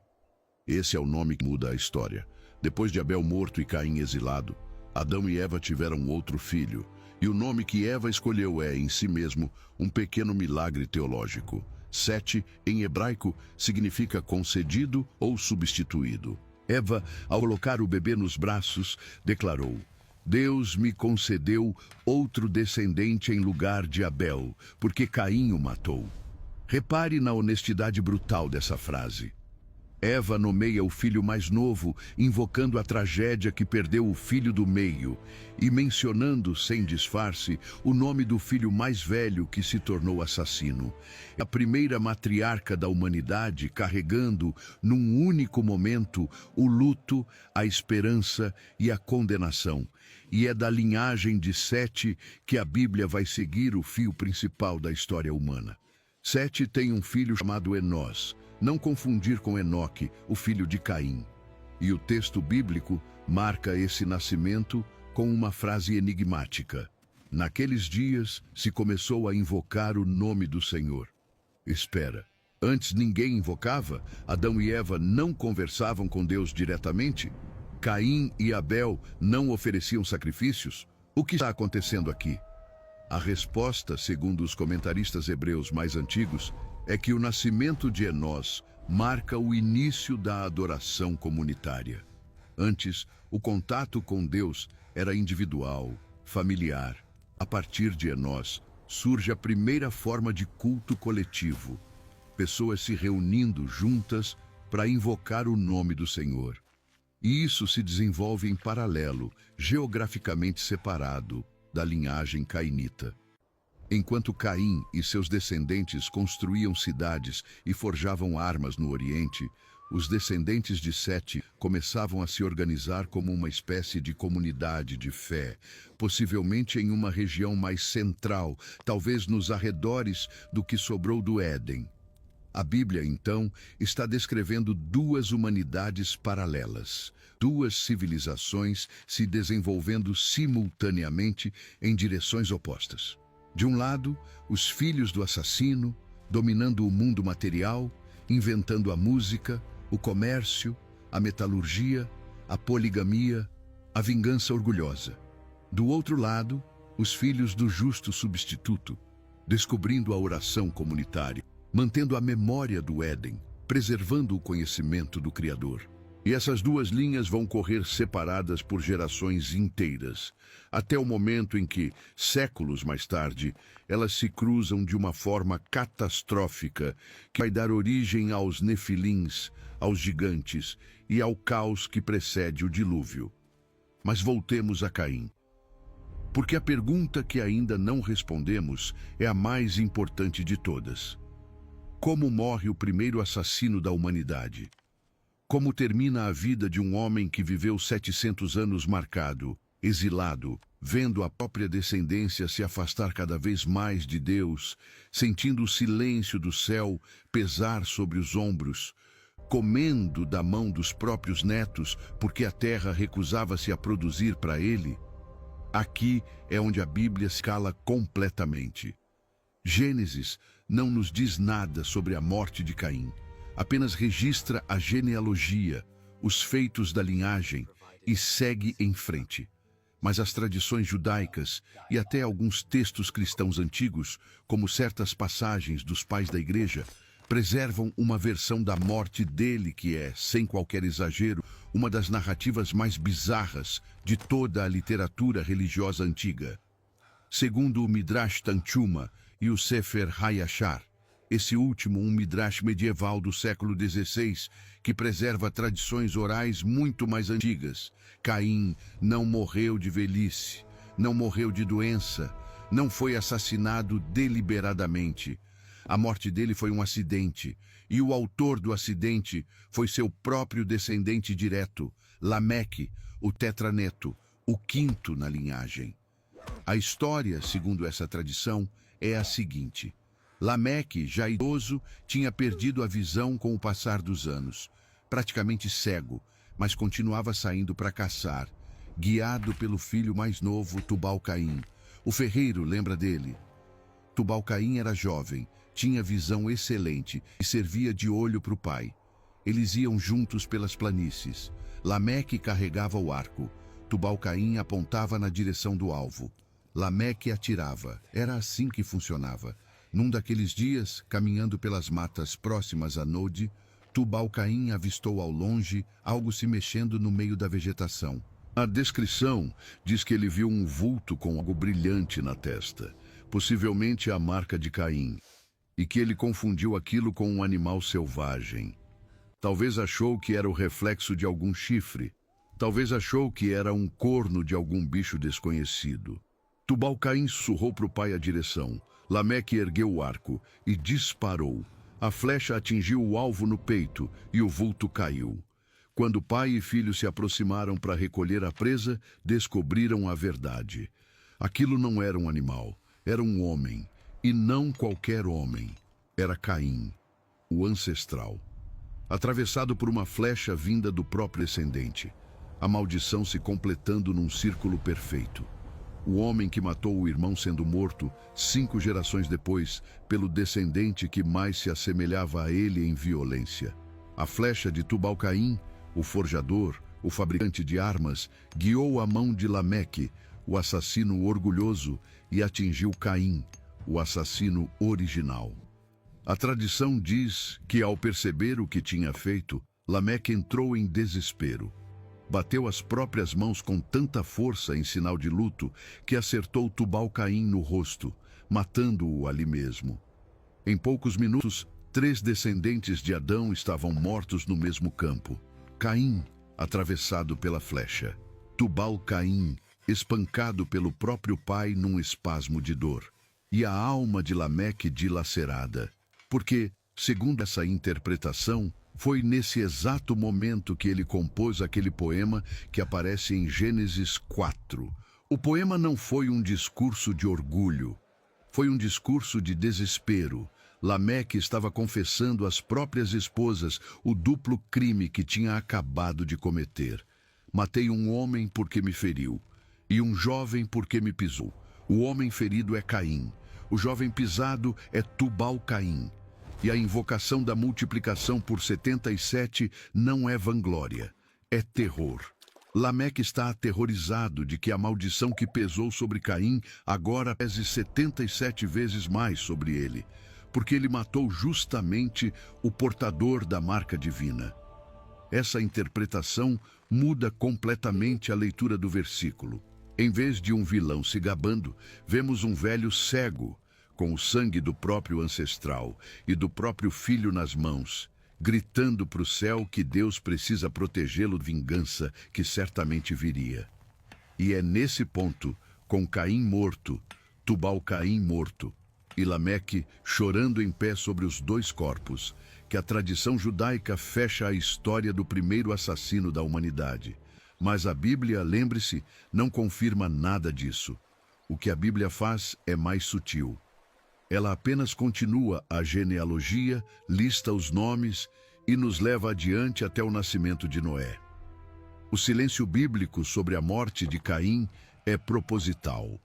Esse é o nome que muda a história. Depois de Abel morto e Caim exilado, Adão e Eva tiveram outro filho, E o nome que Eva escolheu é, em si mesmo, um pequeno milagre teológico. Sete, em hebraico, significa concedido ou substituído. Eva, ao colocar o bebê nos braços, declarou: Deus me concedeu outro descendente em lugar de Abel, porque Caim o matou. Repare na honestidade brutal dessa frase. Eva nomeia o filho mais novo, invocando a tragédia que perdeu o filho do meio, e mencionando, sem disfarce, o nome do filho mais velho que se tornou assassino. É a primeira matriarca da humanidade carregando, num único momento, o luto, a esperança e a condenação. E é da linhagem de Sete que a Bíblia vai seguir o fio principal da história humana. Sete tem um filho chamado Enós. Não confundir com Enoque, o filho de Caim. E o texto bíblico marca esse nascimento com uma frase enigmática. Naqueles dias se começou a invocar o nome do Senhor. Espera, antes ninguém invocava? Adão e Eva não conversavam com Deus diretamente? Caim e Abel não ofereciam sacrifícios? O que está acontecendo aqui? A resposta, segundo os comentaristas hebreus mais antigos, é que o nascimento de Enós marca o início da adoração comunitária. Antes, o contato com Deus era individual, familiar. A partir de Enós, surge a primeira forma de culto coletivo. Pessoas se reunindo juntas para invocar o nome do Senhor. E isso se desenvolve em paralelo, geograficamente separado, da linhagem cainita. Enquanto Caim e seus descendentes construíam cidades e forjavam armas no Oriente, os descendentes de Sete começavam a se organizar como uma espécie de comunidade de fé, possivelmente em uma região mais central, talvez nos arredores do que sobrou do Éden. A Bíblia, então, está descrevendo duas humanidades paralelas, duas civilizações se desenvolvendo simultaneamente em direções opostas. De um lado, os filhos do assassino, dominando o mundo material, inventando a música, o comércio, a metalurgia, a poligamia, a vingança orgulhosa. Do outro lado, os filhos do justo substituto, descobrindo a oração comunitária, mantendo a memória do Éden, preservando o conhecimento do Criador. E essas duas linhas vão correr separadas por gerações inteiras, até o momento em que, séculos mais tarde, elas se cruzam de uma forma catastrófica que vai dar origem aos nefilins, aos gigantes e ao caos que precede o dilúvio. Mas voltemos a Caim. Porque a pergunta que ainda não respondemos é a mais importante de todas. Como morre o primeiro assassino da humanidade? Como termina a vida de um homem que viveu 700 anos marcado, exilado, vendo a própria descendência se afastar cada vez mais de Deus, sentindo o silêncio do céu pesar sobre os ombros, comendo da mão dos próprios netos porque a terra recusava-se a produzir para ele? Aqui é onde a Bíblia se cala completamente. Gênesis não nos diz nada sobre a morte de Caim. Apenas registra a genealogia, os feitos da linhagem e segue em frente. Mas as tradições judaicas e até alguns textos cristãos antigos, como certas passagens dos pais da igreja, preservam uma versão da morte dele que é, sem qualquer exagero, uma das narrativas mais bizarras de toda a literatura religiosa antiga. Segundo o Midrash Tanchuma e o Sefer Hayashar, esse último um midrash medieval do século XVI, que preserva tradições orais muito mais antigas. Caim não morreu de velhice, não morreu de doença, não foi assassinado deliberadamente. A morte dele foi um acidente, e o autor do acidente foi seu próprio descendente direto, Lameque, o tetraneto, o quinto na linhagem. A história, segundo essa tradição, é a seguinte. Lameque, já idoso, tinha perdido a visão com o passar dos anos, praticamente cego, mas continuava saindo para caçar, guiado pelo filho mais novo, Tubal-Caim. O ferreiro lembra dele. Tubal-Caim era jovem, tinha visão excelente e servia de olho para o pai. Eles iam juntos pelas planícies. Lameque carregava o arco. Tubal-Caim apontava na direção do alvo. Lameque atirava. Era assim que funcionava. Num daqueles dias, caminhando pelas matas próximas a Nod, Tubal-Caim avistou ao longe algo se mexendo no meio da vegetação. A descrição diz que ele viu um vulto com algo brilhante na testa, possivelmente a marca de Caim, e que ele confundiu aquilo com um animal selvagem. Talvez achou que era o reflexo de algum chifre. Talvez achou que era um corno de algum bicho desconhecido. Tubal-Caim sussurrou para o pai a direção. Lameque ergueu o arco e disparou. A flecha atingiu o alvo no peito e o vulto caiu. Quando pai e filho se aproximaram para recolher a presa, descobriram a verdade. Aquilo não era um animal, era um homem. E não qualquer homem. Era Caim, o ancestral. Atravessado por uma flecha vinda do próprio descendente. A maldição se completando num círculo perfeito. O homem que matou o irmão sendo morto, 5 gerações depois, pelo descendente que mais se assemelhava a ele em violência. A flecha de Tubal-Caim, o forjador, o fabricante de armas, guiou a mão de Lameque, o assassino orgulhoso, e atingiu Caim, o assassino original. A tradição diz que, ao perceber o que tinha feito, Lameque entrou em desespero. Bateu as próprias mãos com tanta força em sinal de luto que acertou Tubal-Caim no rosto, matando-o ali mesmo. Em poucos minutos, 3 descendentes de Adão estavam mortos no mesmo campo. Caim, atravessado pela flecha. Tubal-Caim, espancado pelo próprio pai num espasmo de dor. E a alma de Lameque dilacerada. Porque, segundo essa interpretação, foi nesse exato momento que ele compôs aquele poema que aparece em Gênesis 4. O poema não foi um discurso de orgulho, foi um discurso de desespero. Lameque estava confessando às próprias esposas o duplo crime que tinha acabado de cometer. Matei um homem porque me feriu, e um jovem porque me pisou. O homem ferido é Caim, o jovem pisado é Tubal-Caim. E a invocação da multiplicação por 77 não é vanglória, é terror. Lameque está aterrorizado de que a maldição que pesou sobre Caim agora pese 77 vezes mais sobre ele, porque ele matou justamente o portador da marca divina. Essa interpretação muda completamente a leitura do versículo. Em vez de um vilão se gabando, vemos um velho cego, com o sangue do próprio ancestral e do próprio filho nas mãos, gritando para o céu que Deus precisa protegê-lo de vingança que certamente viria. E é nesse ponto, com Caim morto, Tubal-Caim morto, e Lameque chorando em pé sobre os 2 corpos, que a tradição judaica fecha a história do primeiro assassino da humanidade. Mas a Bíblia, lembre-se, não confirma nada disso. O que a Bíblia faz é mais sutil. Ela apenas continua a genealogia, lista os nomes e nos leva adiante até o nascimento de Noé. O silêncio bíblico sobre a morte de Caim é proposital,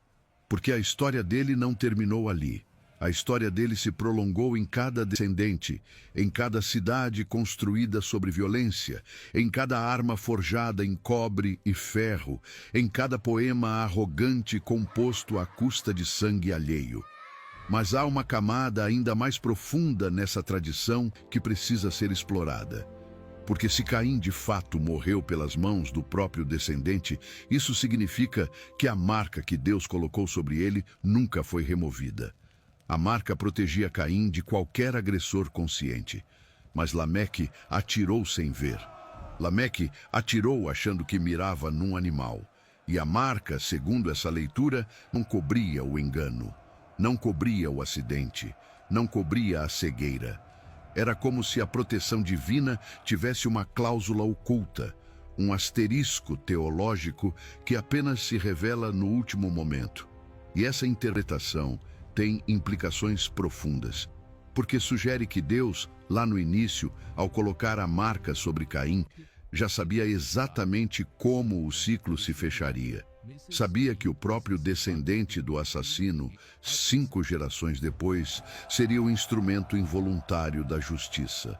porque a história dele não terminou ali. A história dele se prolongou em cada descendente, em cada cidade construída sobre violência, em cada arma forjada em cobre e ferro, em cada poema arrogante composto à custa de sangue alheio. Mas há uma camada ainda mais profunda nessa tradição que precisa ser explorada. Porque se Caim de fato morreu pelas mãos do próprio descendente, isso significa que a marca que Deus colocou sobre ele nunca foi removida. A marca protegia Caim de qualquer agressor consciente. Mas Lameque atirou sem ver. Lameque atirou achando que mirava num animal. E a marca, segundo essa leitura, não cobria o engano. Não cobria o acidente, não cobria a cegueira. Era como se a proteção divina tivesse uma cláusula oculta, um asterisco teológico que apenas se revela no último momento. E essa interpretação tem implicações profundas, porque sugere que Deus, lá no início, ao colocar a marca sobre Caim, já sabia exatamente como o ciclo se fecharia. Sabia que o próprio descendente do assassino, 5 gerações depois, seria o instrumento involuntário da justiça.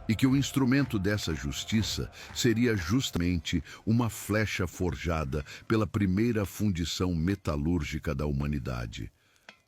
e que o instrumento dessa justiça seria justamente uma flecha forjada pela primeira fundição metalúrgica da humanidade,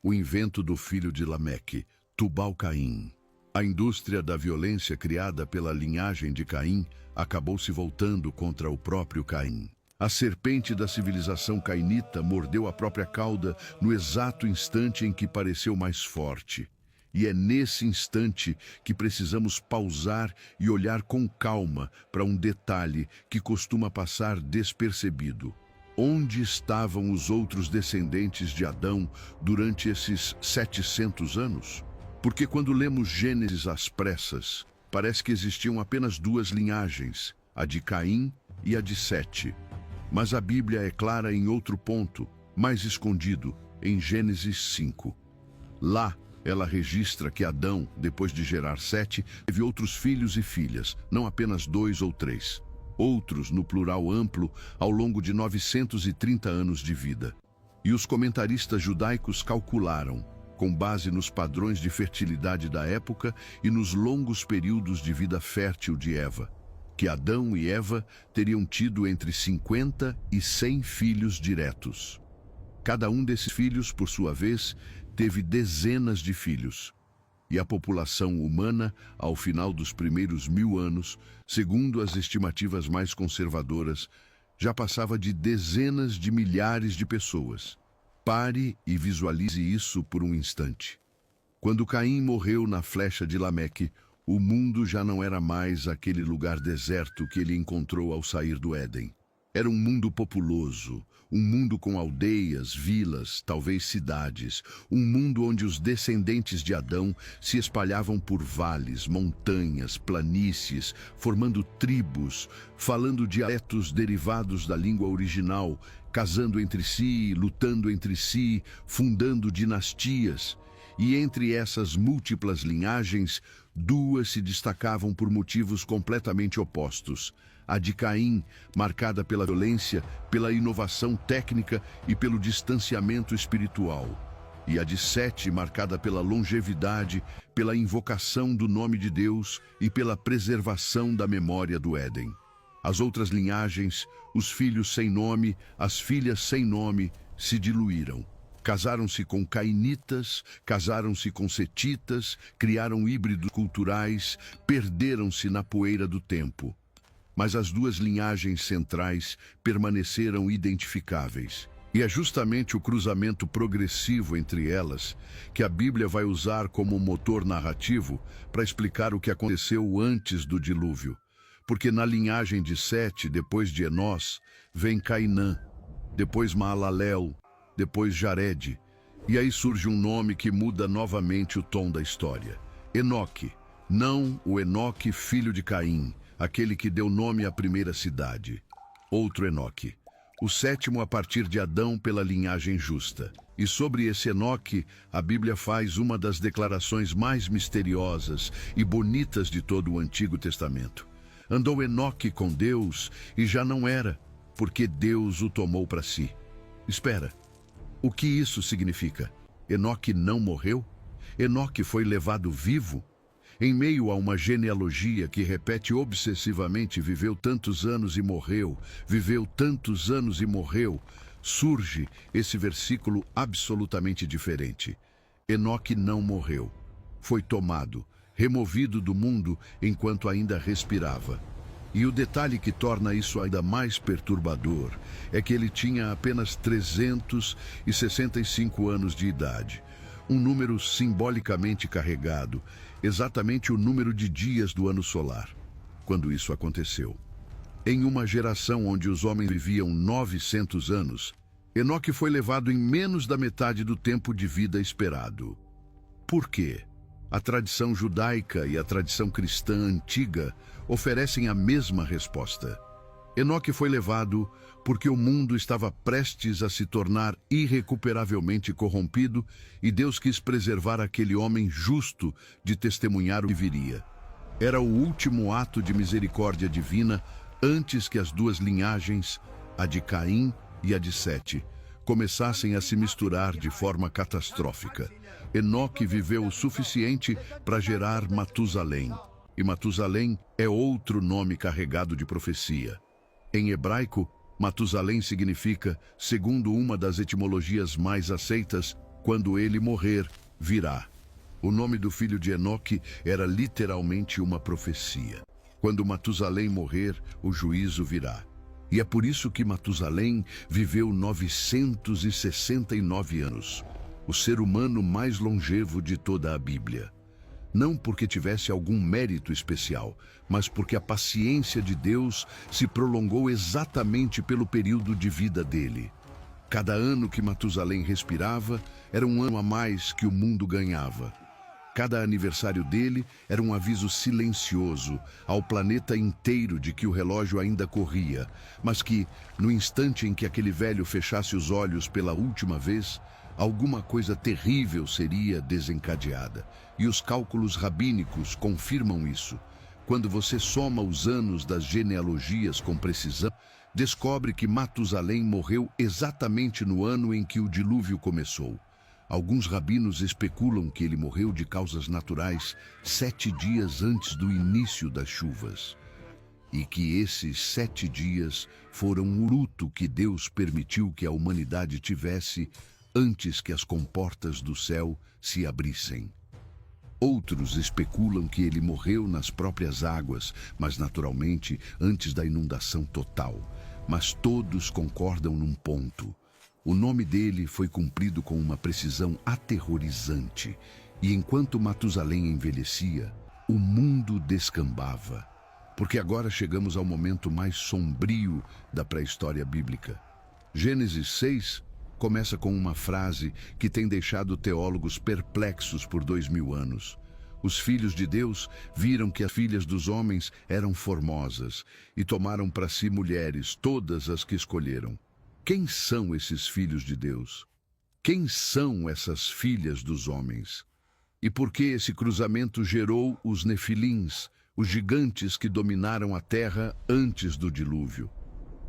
o invento do filho de Lameque, Tubal-Caim. A indústria da violência criada pela linhagem de Caim acabou se voltando contra o próprio Caim. A serpente da civilização cainita mordeu a própria cauda no exato instante em que pareceu mais forte. E é nesse instante que precisamos pausar e olhar com calma para um detalhe que costuma passar despercebido. Onde estavam os outros descendentes de Adão durante esses 700 anos? Porque quando lemos Gênesis às pressas, parece que existiam apenas duas linhagens, a de Caim e a de Sete. Mas a Bíblia é clara em outro ponto, mais escondido, em Gênesis 5. Lá, ela registra que Adão, depois de gerar Sete, teve outros filhos e filhas, não apenas 2 ou 3. Outros, no plural amplo, ao longo de 930 anos de vida. E os comentaristas judaicos calcularam, com base nos padrões de fertilidade da época e nos longos períodos de vida fértil de Eva, que Adão e Eva teriam tido entre 50 e 100 filhos diretos. Cada um desses filhos, por sua vez, teve dezenas de filhos. E a população humana, ao final dos primeiros 1000 anos, segundo as estimativas mais conservadoras, já passava de dezenas de milhares de pessoas. Pare e visualize isso por um instante. Quando Caim morreu na flecha de Lameque, o mundo já não era mais aquele lugar deserto que ele encontrou ao sair do Éden. Era um mundo populoso, um mundo com aldeias, vilas, talvez cidades, um mundo onde os descendentes de Adão se espalhavam por vales, montanhas, planícies, formando tribos, falando dialetos derivados da língua original, casando entre si, lutando entre si, fundando dinastias. E entre essas múltiplas linhagens, duas se destacavam por motivos completamente opostos. A de Caim, marcada pela violência, pela inovação técnica e pelo distanciamento espiritual. E a de Sete, marcada pela longevidade, pela invocação do nome de Deus e pela preservação da memória do Éden. As outras linhagens, os filhos sem nome, as filhas sem nome, se diluíram. Casaram-se com cainitas, casaram-se com setitas, criaram híbridos culturais, perderam-se na poeira do tempo. Mas as duas linhagens centrais permaneceram identificáveis. E é justamente o cruzamento progressivo entre elas que a Bíblia vai usar como motor narrativo para explicar o que aconteceu antes do dilúvio. Porque na linhagem de Sete, depois de Enós, vem Cainã, depois Maalalel, depois Jared, e aí surge um nome que muda novamente o tom da história. Enoque, não o Enoque filho de Caim, aquele que deu nome à primeira cidade. Outro Enoque, o sétimo a partir de Adão pela linhagem justa. E sobre esse Enoque, a Bíblia faz uma das declarações mais misteriosas e bonitas de todo o Antigo Testamento. Andou Enoque com Deus e já não era, porque Deus o tomou para si. Espera, o que isso significa? Enoque não morreu? Enoque foi levado vivo? Em meio a uma genealogia que repete obsessivamente viveu tantos anos e morreu, viveu tantos anos e morreu, surge esse versículo absolutamente diferente. Enoque não morreu. Foi tomado, removido do mundo enquanto ainda respirava. E o detalhe que torna isso ainda mais perturbador é que ele tinha apenas 365 anos de idade. Um número simbolicamente carregado, exatamente o número de dias do ano solar, quando isso aconteceu. Em uma geração onde os homens viviam 900 anos, Enoque foi levado em menos da metade do tempo de vida esperado. Por quê? A tradição judaica e a tradição cristã antiga oferecem a mesma resposta. Enoque foi levado porque o mundo estava prestes a se tornar irrecuperavelmente corrompido e Deus quis preservar aquele homem justo de testemunhar o que viria. Era o último ato de misericórdia divina antes que as duas linhagens, a de Caim e a de Sete, começassem a se misturar de forma catastrófica. Enoque viveu o suficiente para gerar Matusalém. E Matusalém é outro nome carregado de profecia. Em hebraico, Matusalém significa, segundo uma das etimologias mais aceitas, quando ele morrer, virá. O nome do filho de Enoque era literalmente uma profecia. Quando Matusalém morrer, o juízo virá. E é por isso que Matusalém viveu 969 anos, o ser humano mais longevo de toda a Bíblia. Não porque tivesse algum mérito especial, mas porque a paciência de Deus se prolongou exatamente pelo período de vida dele. Cada ano que Matusalém respirava era um ano a mais que o mundo ganhava. Cada aniversário dele era um aviso silencioso ao planeta inteiro de que o relógio ainda corria, mas que, no instante em que aquele velho fechasse os olhos pela última vez, alguma coisa terrível seria desencadeada. E os cálculos rabínicos confirmam isso. Quando você soma os anos das genealogias com precisão, descobre que Matusalém morreu exatamente no ano em que o dilúvio começou. Alguns rabinos especulam que ele morreu de causas naturais 7 dias antes do início das chuvas. E que esses 7 dias foram o luto que Deus permitiu que a humanidade tivesse antes que as comportas do céu se abrissem. Outros especulam que ele morreu nas próprias águas, mas naturalmente antes da inundação total. Mas todos concordam num ponto. O nome dele foi cumprido com uma precisão aterrorizante, e enquanto Matusalém envelhecia, o mundo descambava. Porque agora chegamos ao momento mais sombrio da pré-história bíblica. Gênesis 6 começa com uma frase que tem deixado teólogos perplexos por 2000 anos. Os filhos de Deus viram que as filhas dos homens eram formosas e tomaram para si mulheres, todas as que escolheram. Quem são esses filhos de Deus? Quem são essas filhas dos homens? E por que esse cruzamento gerou os nefilins, os gigantes que dominaram a terra antes do dilúvio?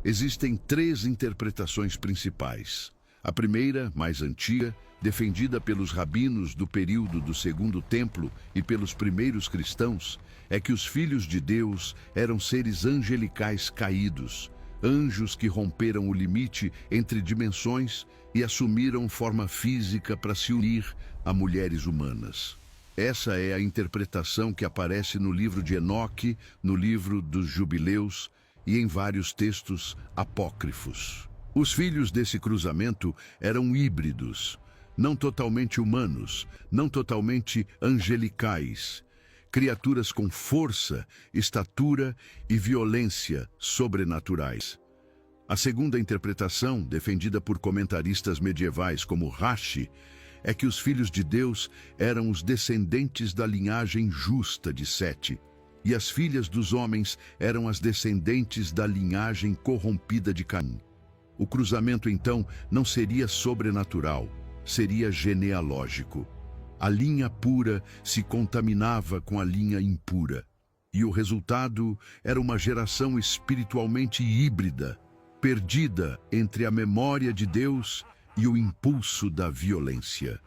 Existem 3 interpretações principais. A primeira, mais antiga, defendida pelos rabinos do período do Segundo Templo e pelos primeiros cristãos, é que os filhos de Deus eram seres angelicais caídos, anjos que romperam o limite entre dimensões e assumiram forma física para se unir a mulheres humanas. Essa é a interpretação que aparece no livro de Enoque, no livro dos Jubileus e em vários textos apócrifos. Os filhos desse cruzamento eram híbridos, não totalmente humanos, não totalmente angelicais, criaturas com força, estatura e violência sobrenaturais. A segunda interpretação, defendida por comentaristas medievais como Rashi, é que os filhos de Deus eram os descendentes da linhagem justa de Sete, e as filhas dos homens eram as descendentes da linhagem corrompida de Caim. O cruzamento, então, não seria sobrenatural, seria genealógico. A linha pura se contaminava com a linha impura, e o resultado era uma geração espiritualmente híbrida, perdida entre a memória de Deus e o impulso da violência.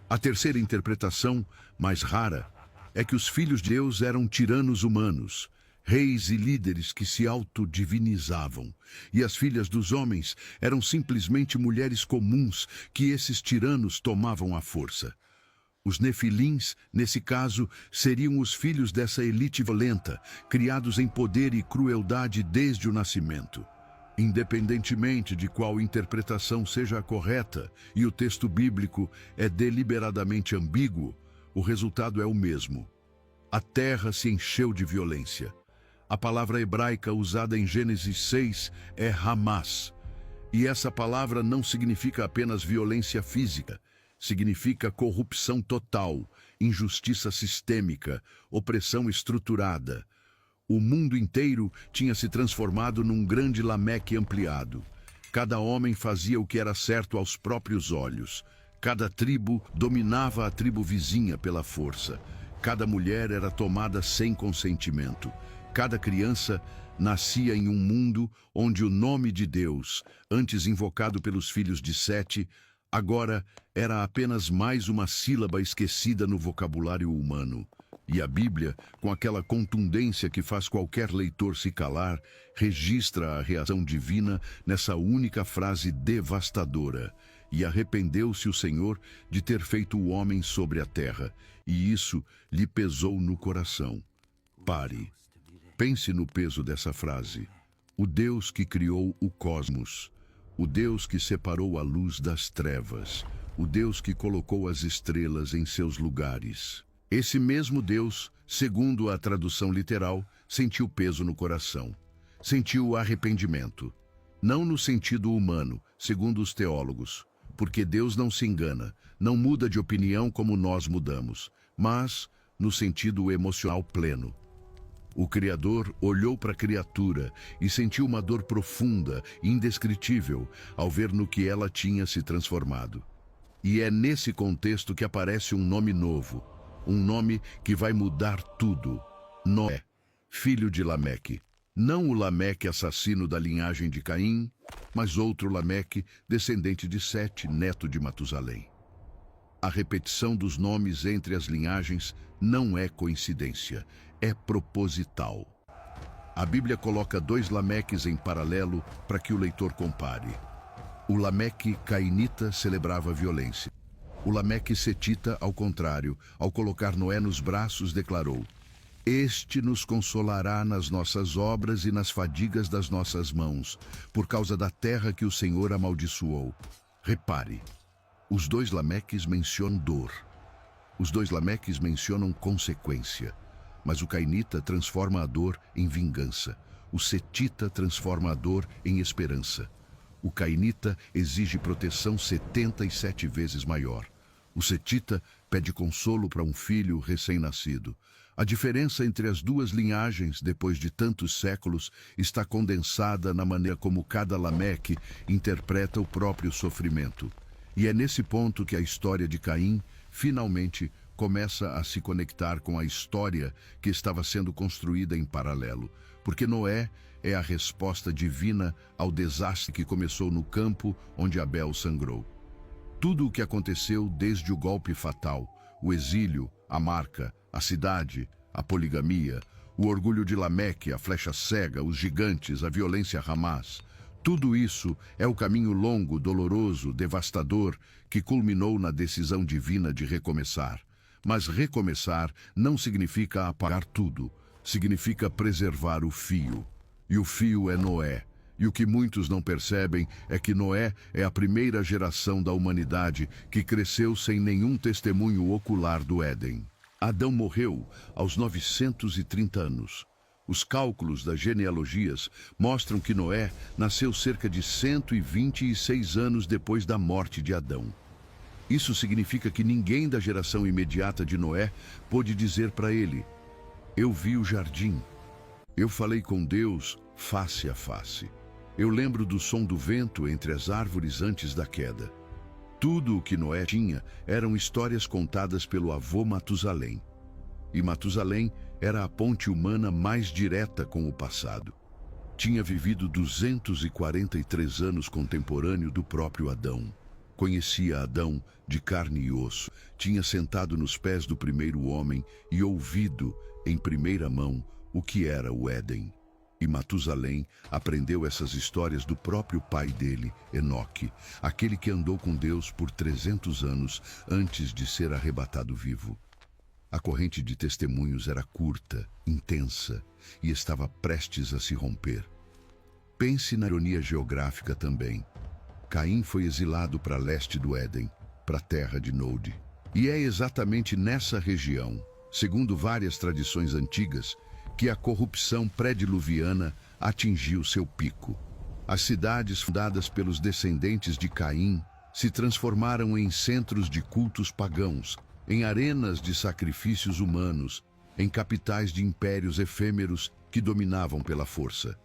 A terceira interpretação, mais rara, é que os filhos de Deus eram tiranos humanos, reis e líderes que se autodivinizavam, e as filhas dos homens eram simplesmente mulheres comuns que esses tiranos tomavam à força. Os nefilins, nesse caso, seriam os filhos dessa elite violenta, criados em poder e crueldade desde o nascimento. Independentemente de qual interpretação seja a correta, e o texto bíblico é deliberadamente ambíguo, o resultado é o mesmo. A terra se encheu de violência. A palavra hebraica usada em Gênesis 6 é Hamas, e essa palavra não significa apenas violência física, significa corrupção total, injustiça sistêmica, opressão estruturada. O mundo inteiro tinha se transformado num grande Lameque ampliado. Cada homem fazia o que era certo aos próprios olhos. Cada tribo dominava a tribo vizinha pela força. Cada mulher era tomada sem consentimento. Cada criança nascia em um mundo onde o nome de Deus, antes invocado pelos filhos de Sete, agora era apenas mais uma sílaba esquecida no vocabulário humano. E a Bíblia, com aquela contundência que faz qualquer leitor se calar, registra a reação divina nessa única frase devastadora. E arrependeu-se o Senhor de ter feito o homem sobre a terra, e isso lhe pesou no coração. Pare. Pense no peso dessa frase. O Deus que criou o cosmos, o Deus que separou a luz das trevas, o Deus que colocou as estrelas em seus lugares. Esse mesmo Deus, segundo a tradução literal, sentiu peso no coração. Sentiu arrependimento. Não no sentido humano, segundo os teólogos, porque Deus não se engana, não muda de opinião como nós mudamos, mas no sentido emocional pleno. O Criador olhou para a criatura e sentiu uma dor profunda, indescritível, ao ver no que ela tinha se transformado. E é nesse contexto que aparece um nome novo, um nome que vai mudar tudo. Noé, filho de Lameque. Não o Lameque assassino da linhagem de Caim, mas outro Lameque, descendente de Sete, neto de Matusalém. A repetição dos nomes entre as linhagens não é coincidência, é proposital. A Bíblia coloca dois Lameques em paralelo para que o leitor compare. O Lameque cainita celebrava violência. O Lameque setita, ao contrário, ao colocar Noé nos braços, declarou: Este nos consolará nas nossas obras e nas fadigas das nossas mãos, por causa da terra que o Senhor amaldiçoou. Repare, os dois Lameques mencionam dor. Os dois Lameques mencionam consequência. Mas o cainita transforma a dor em vingança. O setita transforma a dor em esperança. O cainita exige proteção 77 vezes maior. O setita pede consolo para um filho recém-nascido. A diferença entre as duas linhagens, depois de tantos séculos, está condensada na maneira como cada Lameque interpreta o próprio sofrimento. E é nesse ponto que a história de Caim, finalmente, começa a se conectar com a história que estava sendo construída em paralelo, porque Noé é a resposta divina ao desastre que começou no campo onde Abel sangrou. Tudo o que aconteceu desde o golpe fatal, o exílio, a marca, a cidade, a poligamia, o orgulho de Lameque, a flecha cega, os gigantes, a violência Hamas, tudo isso é o caminho longo, doloroso, devastador, que culminou na decisão divina de recomeçar. Mas recomeçar não significa apagar tudo, significa preservar o fio. E o fio é Noé. E o que muitos não percebem é que Noé é a primeira geração da humanidade que cresceu sem nenhum testemunho ocular do Éden. Adão morreu aos 930 anos. Os cálculos das genealogias mostram que Noé nasceu cerca de 126 anos depois da morte de Adão. Isso significa que ninguém da geração imediata de Noé pôde dizer para ele: Eu vi o jardim. Eu falei com Deus face a face. Eu lembro do som do vento entre as árvores antes da queda. Tudo o que Noé tinha eram histórias contadas pelo avô Matusalém. E Matusalém era a ponte humana mais direta com o passado. Tinha vivido 243 anos contemporâneo do próprio Adão. Conhecia Adão de carne e osso, tinha sentado nos pés do primeiro homem e ouvido, em primeira mão, o que era o Éden. E Matusalém aprendeu essas histórias do próprio pai dele, Enoque, aquele que andou com Deus por 300 anos antes de ser arrebatado vivo. A corrente de testemunhos era curta, intensa e estava prestes a se romper. Pense na ironia geográfica também. Caim foi exilado para leste do Éden, para a terra de Nod. E é exatamente nessa região, segundo várias tradições antigas, que a corrupção pré-diluviana atingiu seu pico. As cidades fundadas pelos descendentes de Caim se transformaram em centros de cultos pagãos, em arenas de sacrifícios humanos, em capitais de impérios efêmeros que dominavam pela força.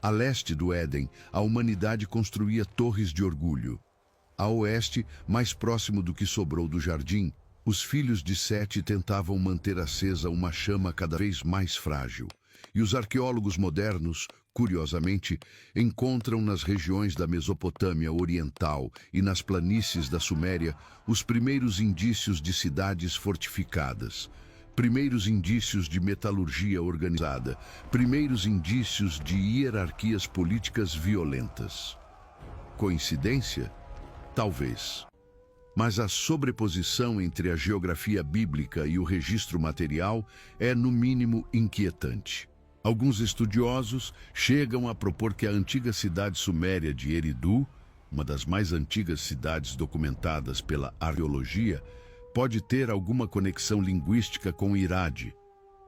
A leste do Éden, a humanidade construía torres de orgulho. A oeste, mais próximo do que sobrou do jardim, os filhos de Sete tentavam manter acesa uma chama cada vez mais frágil. E os arqueólogos modernos, curiosamente, encontram nas regiões da Mesopotâmia Oriental e nas planícies da Suméria os primeiros indícios de cidades fortificadas. primeiros indícios de metalurgia organizada, primeiros indícios de hierarquias políticas violentas. Coincidência? Talvez. Mas a sobreposição entre a geografia bíblica e o registro material é, no mínimo, inquietante. Alguns estudiosos chegam a propor que a antiga cidade suméria de Eridu, uma das mais antigas cidades documentadas pela arqueologia, pode ter alguma conexão linguística com Irade,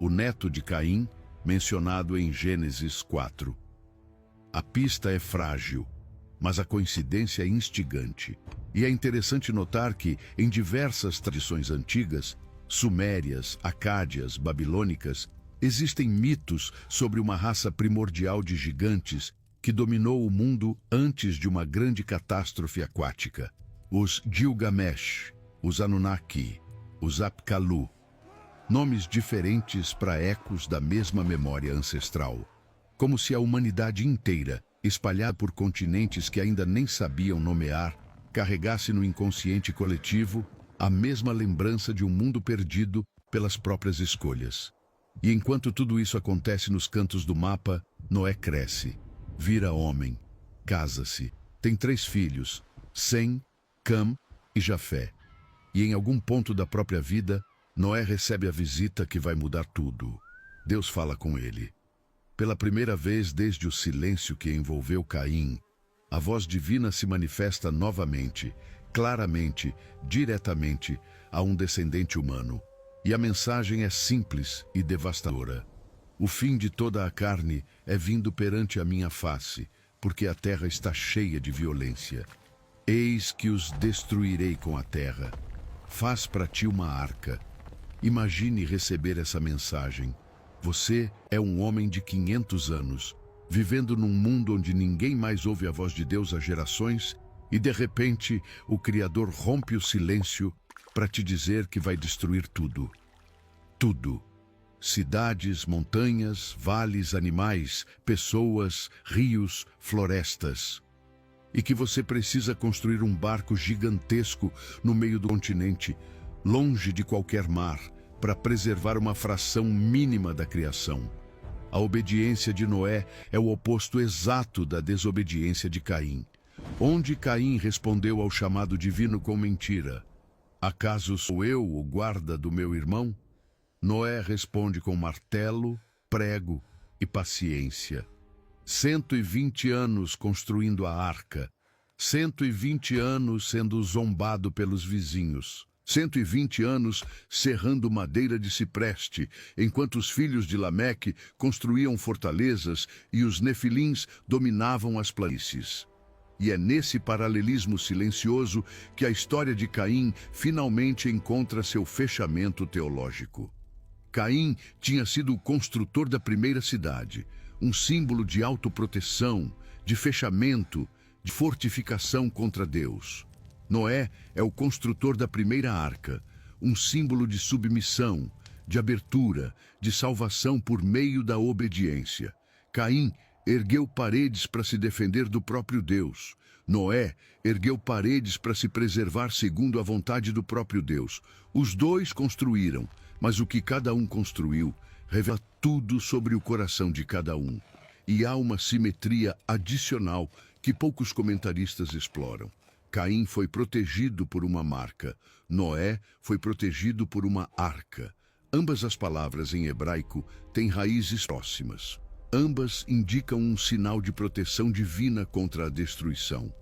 o neto de Caim, mencionado em Gênesis 4. A pista é frágil, mas a coincidência é instigante. E é interessante notar que, em diversas tradições antigas, sumérias, acádias, babilônicas, existem mitos sobre uma raça primordial de gigantes que dominou o mundo antes de uma grande catástrofe aquática. Os Gilgamesh, os Anunnaki, os Apkallu. Nomes diferentes para ecos da mesma memória ancestral. Como se a humanidade inteira, espalhada por continentes que ainda nem sabiam nomear, carregasse no inconsciente coletivo a mesma lembrança de um mundo perdido pelas próprias escolhas. E enquanto tudo isso acontece nos cantos do mapa, Noé cresce, vira homem, casa-se, tem 3 filhos, Sem, Cam e Jafé. E em algum ponto da própria vida, Noé recebe a visita que vai mudar tudo. Deus fala com ele. Pela primeira vez desde o silêncio que envolveu Caim, a voz divina se manifesta novamente, claramente, diretamente, a um descendente humano. E a mensagem é simples e devastadora. O fim de toda a carne é vindo perante a minha face, porque a terra está cheia de violência. Eis que os destruirei com a terra. Faz para ti uma arca. Imagine receber essa mensagem. Você é um homem de 500 anos, vivendo num mundo onde ninguém mais ouve a voz de Deus há gerações, e de repente o Criador rompe o silêncio para te dizer que vai destruir tudo. Tudo. Cidades, montanhas, vales, animais, pessoas, rios, florestas. E que você precisa construir um barco gigantesco no meio do continente, longe de qualquer mar, para preservar uma fração mínima da criação. A obediência de Noé é o oposto exato da desobediência de Caim. Onde Caim respondeu ao chamado divino com mentira: acaso sou eu o guarda do meu irmão? Noé responde com martelo, prego e paciência. 120 anos construindo a arca, 120 anos sendo zombado pelos vizinhos, 120 anos serrando madeira de cipreste, enquanto os filhos de Lameque construíam fortalezas e os nefilins dominavam as planícies. E é nesse paralelismo silencioso que a história de Caim finalmente encontra seu fechamento teológico. Caim tinha sido o construtor da primeira cidade, um símbolo de autoproteção, de fechamento, de fortificação contra Deus. Noé é o construtor da primeira arca, um símbolo de submissão, de abertura, de salvação por meio da obediência. Caim ergueu paredes para se defender do próprio Deus. Noé ergueu paredes para se preservar segundo a vontade do próprio Deus. Os dois construíram, mas o que cada um construiu revela tudo sobre o coração de cada um. E há uma simetria adicional que poucos comentaristas exploram. Caim foi protegido por uma marca. Noé foi protegido por uma arca. Ambas as palavras em hebraico têm raízes próximas. Ambas indicam um sinal de proteção divina contra a destruição.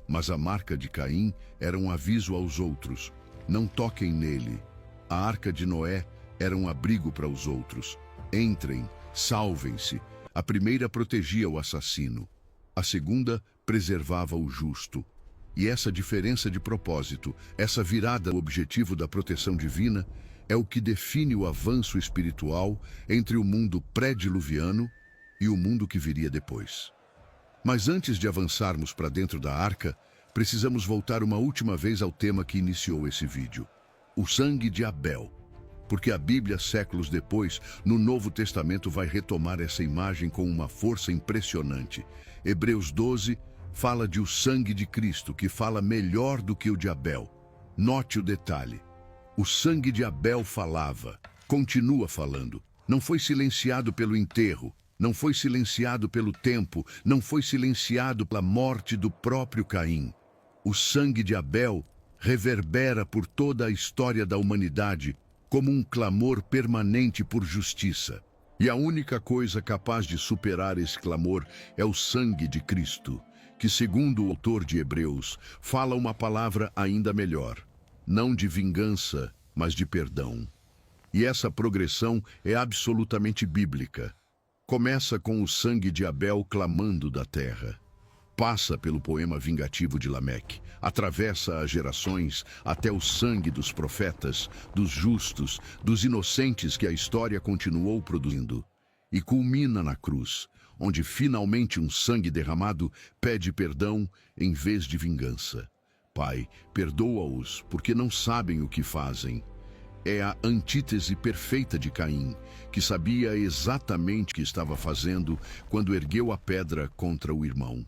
Mas a marca de Caim era um aviso aos outros: não toquem nele. A arca de Noé era um abrigo para os outros. Entrem, salvem-se. A primeira protegia o assassino. A segunda preservava o justo. E essa diferença de propósito, essa virada ao objetivo da proteção divina, é o que define o avanço espiritual entre o mundo pré-diluviano e o mundo que viria depois. Mas antes de avançarmos para dentro da arca, precisamos voltar uma última vez ao tema que iniciou esse vídeo: o sangue de Abel. Porque a Bíblia, séculos depois, no Novo Testamento, vai retomar essa imagem com uma força impressionante. Hebreus 12 fala de o sangue de Cristo, que fala melhor do que o de Abel. Note o detalhe: o sangue de Abel falava, continua falando. Não foi silenciado pelo enterro, não foi silenciado pelo tempo, não foi silenciado pela morte do próprio Caim. O sangue de Abel reverbera por toda a história da humanidade como um clamor permanente por justiça. E a única coisa capaz de superar esse clamor é o sangue de Cristo, que, segundo o autor de Hebreus, fala uma palavra ainda melhor, não de vingança, mas de perdão. E essa progressão é absolutamente bíblica. Começa com o sangue de Abel clamando da terra. Passa pelo poema vingativo de Lameque, atravessa as gerações até o sangue dos profetas, dos justos, dos inocentes que a história continuou produzindo. E culmina na cruz, onde finalmente um sangue derramado pede perdão em vez de vingança. Pai, perdoa-os, porque não sabem o que fazem. É a antítese perfeita de Caim, que sabia exatamente o que estava fazendo quando ergueu a pedra contra o irmão.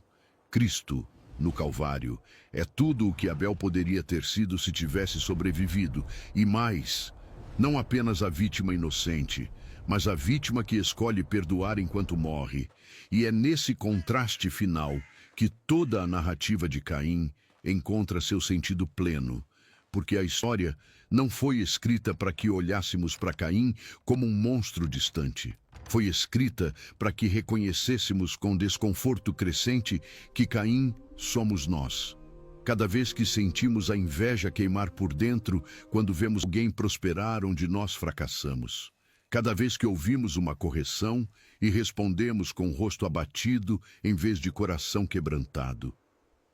Cristo, no Calvário, é tudo o que Abel poderia ter sido se tivesse sobrevivido, e mais, não apenas a vítima inocente, mas a vítima que escolhe perdoar enquanto morre. E é nesse contraste final que toda a narrativa de Caim encontra seu sentido pleno, porque a história não foi escrita para que olhássemos para Caim como um monstro distante. Foi escrita para que reconhecêssemos com desconforto crescente que Caim somos nós. Cada vez que sentimos a inveja queimar por dentro quando vemos alguém prosperar onde nós fracassamos. Cada vez que ouvimos uma correção e respondemos com o rosto abatido em vez de coração quebrantado.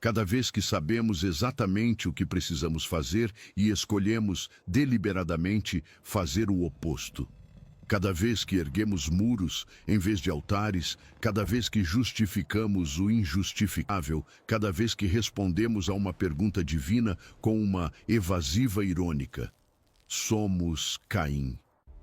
Cada vez que sabemos exatamente o que precisamos fazer e escolhemos deliberadamente fazer o oposto. Cada vez que erguemos muros em vez de altares, cada vez que justificamos o injustificável, cada vez que respondemos a uma pergunta divina com uma evasiva irônica. Somos Caim.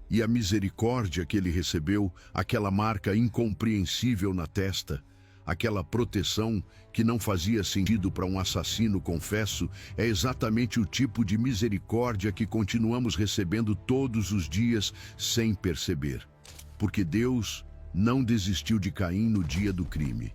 E a misericórdia que ele recebeu, aquela marca incompreensível na testa, aquela proteção que não fazia sentido para um assassino, confesso, é exatamente o tipo de misericórdia que continuamos recebendo todos os dias sem perceber. Porque Deus não desistiu de Caim no dia do crime.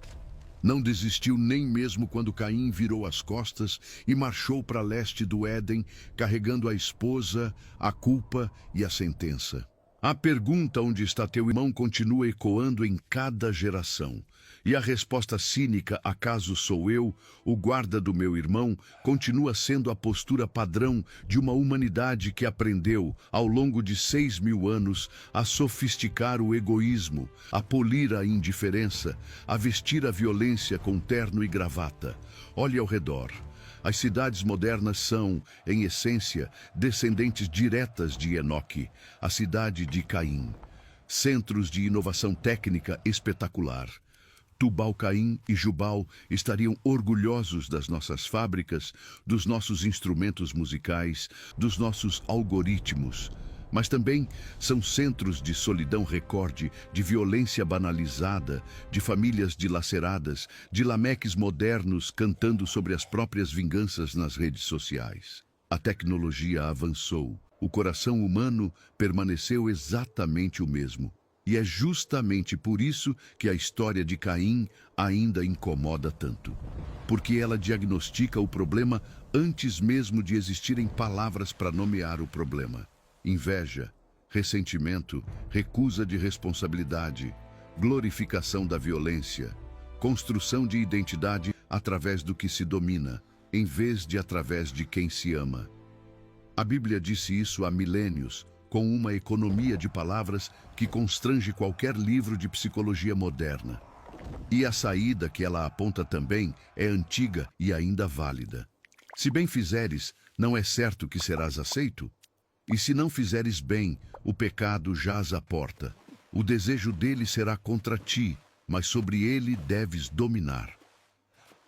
Não desistiu nem mesmo quando Caim virou as costas e marchou para leste do Éden, carregando a esposa, a culpa e a sentença. A pergunta onde está teu irmão continua ecoando em cada geração. E a resposta cínica, acaso sou eu, o guarda do meu irmão, continua sendo a postura padrão de uma humanidade que aprendeu, ao longo de 6.000 anos, a sofisticar o egoísmo, a polir a indiferença, a vestir a violência com terno e gravata. Olhe ao redor. As cidades modernas são, em essência, descendentes diretas de Enoque, a cidade de Caim. Centros de inovação técnica espetacular. Tubal-Caim e Jubal estariam orgulhosos das nossas fábricas, dos nossos instrumentos musicais, dos nossos algoritmos. Mas também são centros de solidão recorde, de violência banalizada, de famílias dilaceradas, de lameques modernos cantando sobre as próprias vinganças nas redes sociais. A tecnologia avançou, o coração humano permaneceu exatamente o mesmo. E é justamente por isso que a história de Caim ainda incomoda tanto. Porque ela diagnostica o problema antes mesmo de existirem palavras para nomear o problema. Inveja, ressentimento, recusa de responsabilidade, glorificação da violência, construção de identidade através do que se domina, em vez de através de quem se ama. A Bíblia disse isso há milênios, com uma economia de palavras que constrange qualquer livro de psicologia moderna. E a saída que ela aponta também é antiga e ainda válida. Se bem fizeres, não é certo que serás aceito? E se não fizeres bem, o pecado jaz à porta. O desejo dele será contra ti, mas sobre ele deves dominar.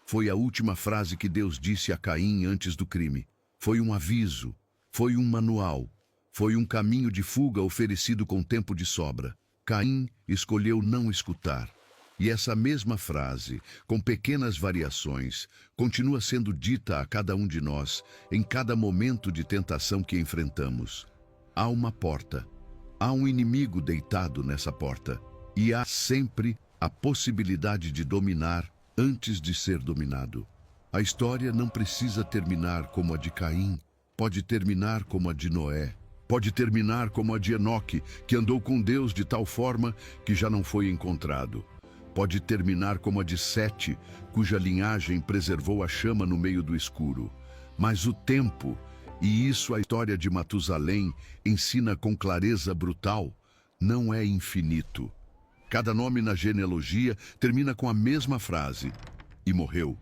Foi a última frase que Deus disse a Caim antes do crime. Foi um aviso, foi um manual. Foi um caminho de fuga oferecido com tempo de sobra. Caim escolheu não escutar. E essa mesma frase, com pequenas variações, continua sendo dita a cada um de nós, em cada momento de tentação que enfrentamos. Há uma porta. Há um inimigo deitado nessa porta e há sempre a possibilidade de dominar antes de ser dominado. A história não precisa terminar como a de Caim, pode terminar como a de Noé, pode terminar como a de Enoque, que andou com Deus de tal forma que já não foi encontrado. Pode terminar como a de Sete, cuja linhagem preservou a chama no meio do escuro. Mas o tempo, e isso a história de Matusalém ensina com clareza brutal, não é infinito. Cada nome na genealogia termina com a mesma frase. E morreu.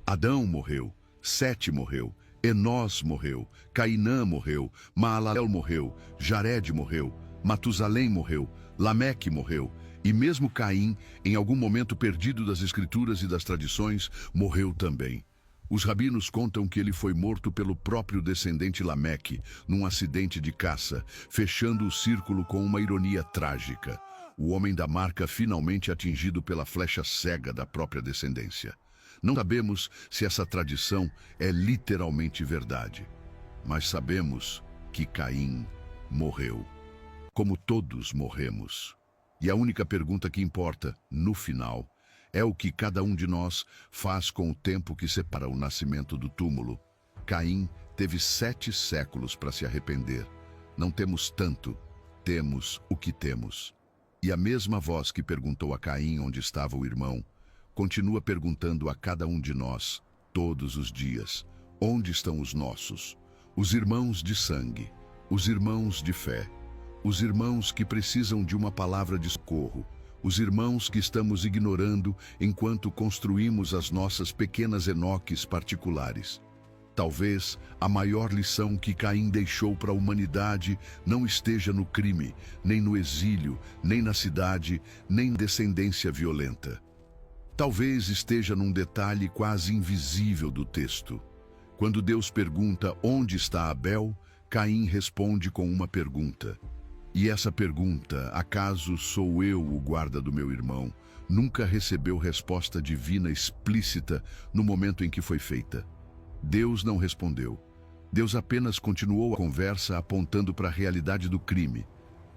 Adão morreu. Sete morreu. Enós morreu. Cainã morreu. Maalalel morreu. Jared morreu. Matusalém morreu. Lameque morreu. E mesmo Caim, em algum momento perdido das escrituras e das tradições, morreu também. Os rabinos contam que ele foi morto pelo próprio descendente Lameque, num acidente de caça, fechando o círculo com uma ironia trágica. O homem da marca finalmente atingido pela flecha cega da própria descendência. Não sabemos se essa tradição é literalmente verdade, mas sabemos que Caim morreu, como todos morremos. E a única pergunta que importa, no final, é o que cada um de nós faz com o tempo que separa o nascimento do túmulo. Caim teve 7 séculos para se arrepender. Não temos tanto, temos o que temos. E a mesma voz que perguntou a Caim onde estava o irmão, continua perguntando a cada um de nós, todos os dias, onde estão os nossos? Os irmãos de sangue, os irmãos de fé, os irmãos que precisam de uma palavra de socorro, os irmãos que estamos ignorando enquanto construímos as nossas pequenas Enoques particulares. Talvez a maior lição que Caim deixou para a humanidade não esteja no crime, nem no exílio, nem na cidade, nem na descendência violenta. Talvez esteja num detalhe quase invisível do texto. Quando Deus pergunta onde está Abel, Caim responde com uma pergunta. E essa pergunta, acaso sou eu o guarda do meu irmão, nunca recebeu resposta divina explícita no momento em que foi feita. Deus não respondeu. Deus apenas continuou a conversa apontando para a realidade do crime.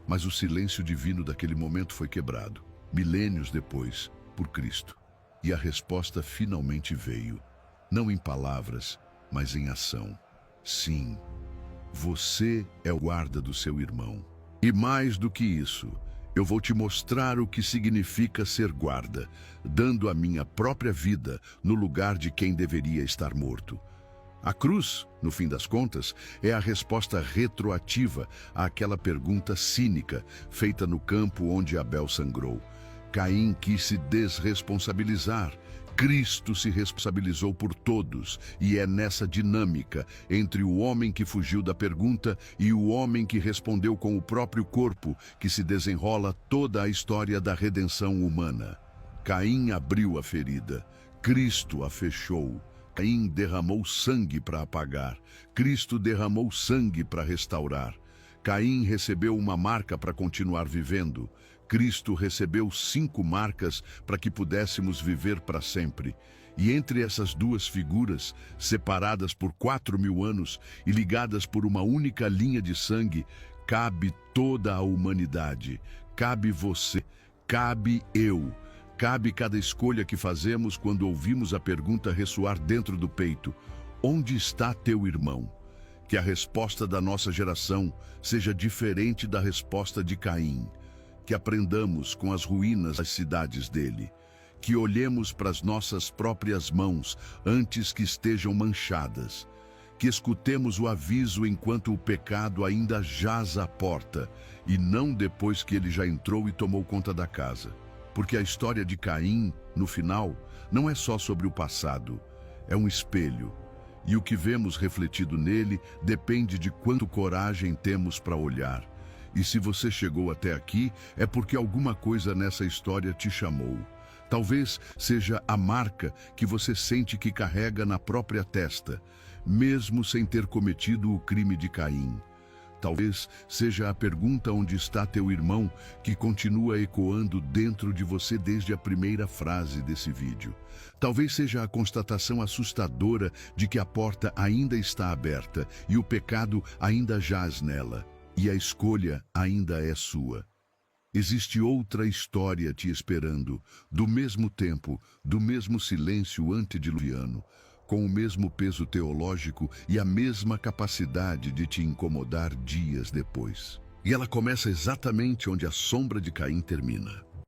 Mas o silêncio divino daquele momento foi quebrado, milênios depois, por Cristo. E a resposta finalmente veio, não em palavras, mas em ação. Sim, você é o guarda do seu irmão. E mais do que isso, eu vou te mostrar o que significa ser guarda, dando a minha própria vida no lugar de quem deveria estar morto. A cruz, no fim das contas, é a resposta retroativa àquela pergunta cínica feita no campo onde Abel sangrou. Caim quis se desresponsabilizar. Cristo se responsabilizou por todos, e é nessa dinâmica entre o homem que fugiu da pergunta e o homem que respondeu com o próprio corpo que se desenrola toda a história da redenção humana. Caim abriu a ferida, Cristo a fechou. Caim derramou sangue para apagar, Cristo derramou sangue para restaurar. Caim recebeu uma marca para continuar vivendo. Cristo recebeu 5 marcas para que pudéssemos viver para sempre. E entre essas duas figuras, separadas por 4.000 anos e ligadas por uma única linha de sangue, cabe toda a humanidade. Cabe você, cabe eu. Cabe cada escolha que fazemos quando ouvimos a pergunta ressoar dentro do peito: onde está teu irmão? Que a resposta da nossa geração seja diferente da resposta de Caim. Que aprendamos com as ruínas das cidades dele. Que olhemos para as nossas próprias mãos antes que estejam manchadas. Que escutemos o aviso enquanto o pecado ainda jaz à porta, e não depois que ele já entrou e tomou conta da casa. Porque a história de Caim, no final, não é só sobre o passado, é um espelho. E o que vemos refletido nele depende de quanta coragem temos para olhar. E se você chegou até aqui, é porque alguma coisa nessa história te chamou. Talvez seja a marca que você sente que carrega na própria testa, mesmo sem ter cometido o crime de Caim. Talvez seja a pergunta onde está teu irmão que continua ecoando dentro de você desde a primeira frase desse vídeo. Talvez seja a constatação assustadora de que a porta ainda está aberta e o pecado ainda jaz nela. E a escolha ainda é sua. Existe outra história te esperando, do mesmo tempo, do mesmo silêncio antediluviano, com o mesmo peso teológico e a mesma capacidade de te incomodar dias depois. E ela começa exatamente onde a sombra de Caim termina.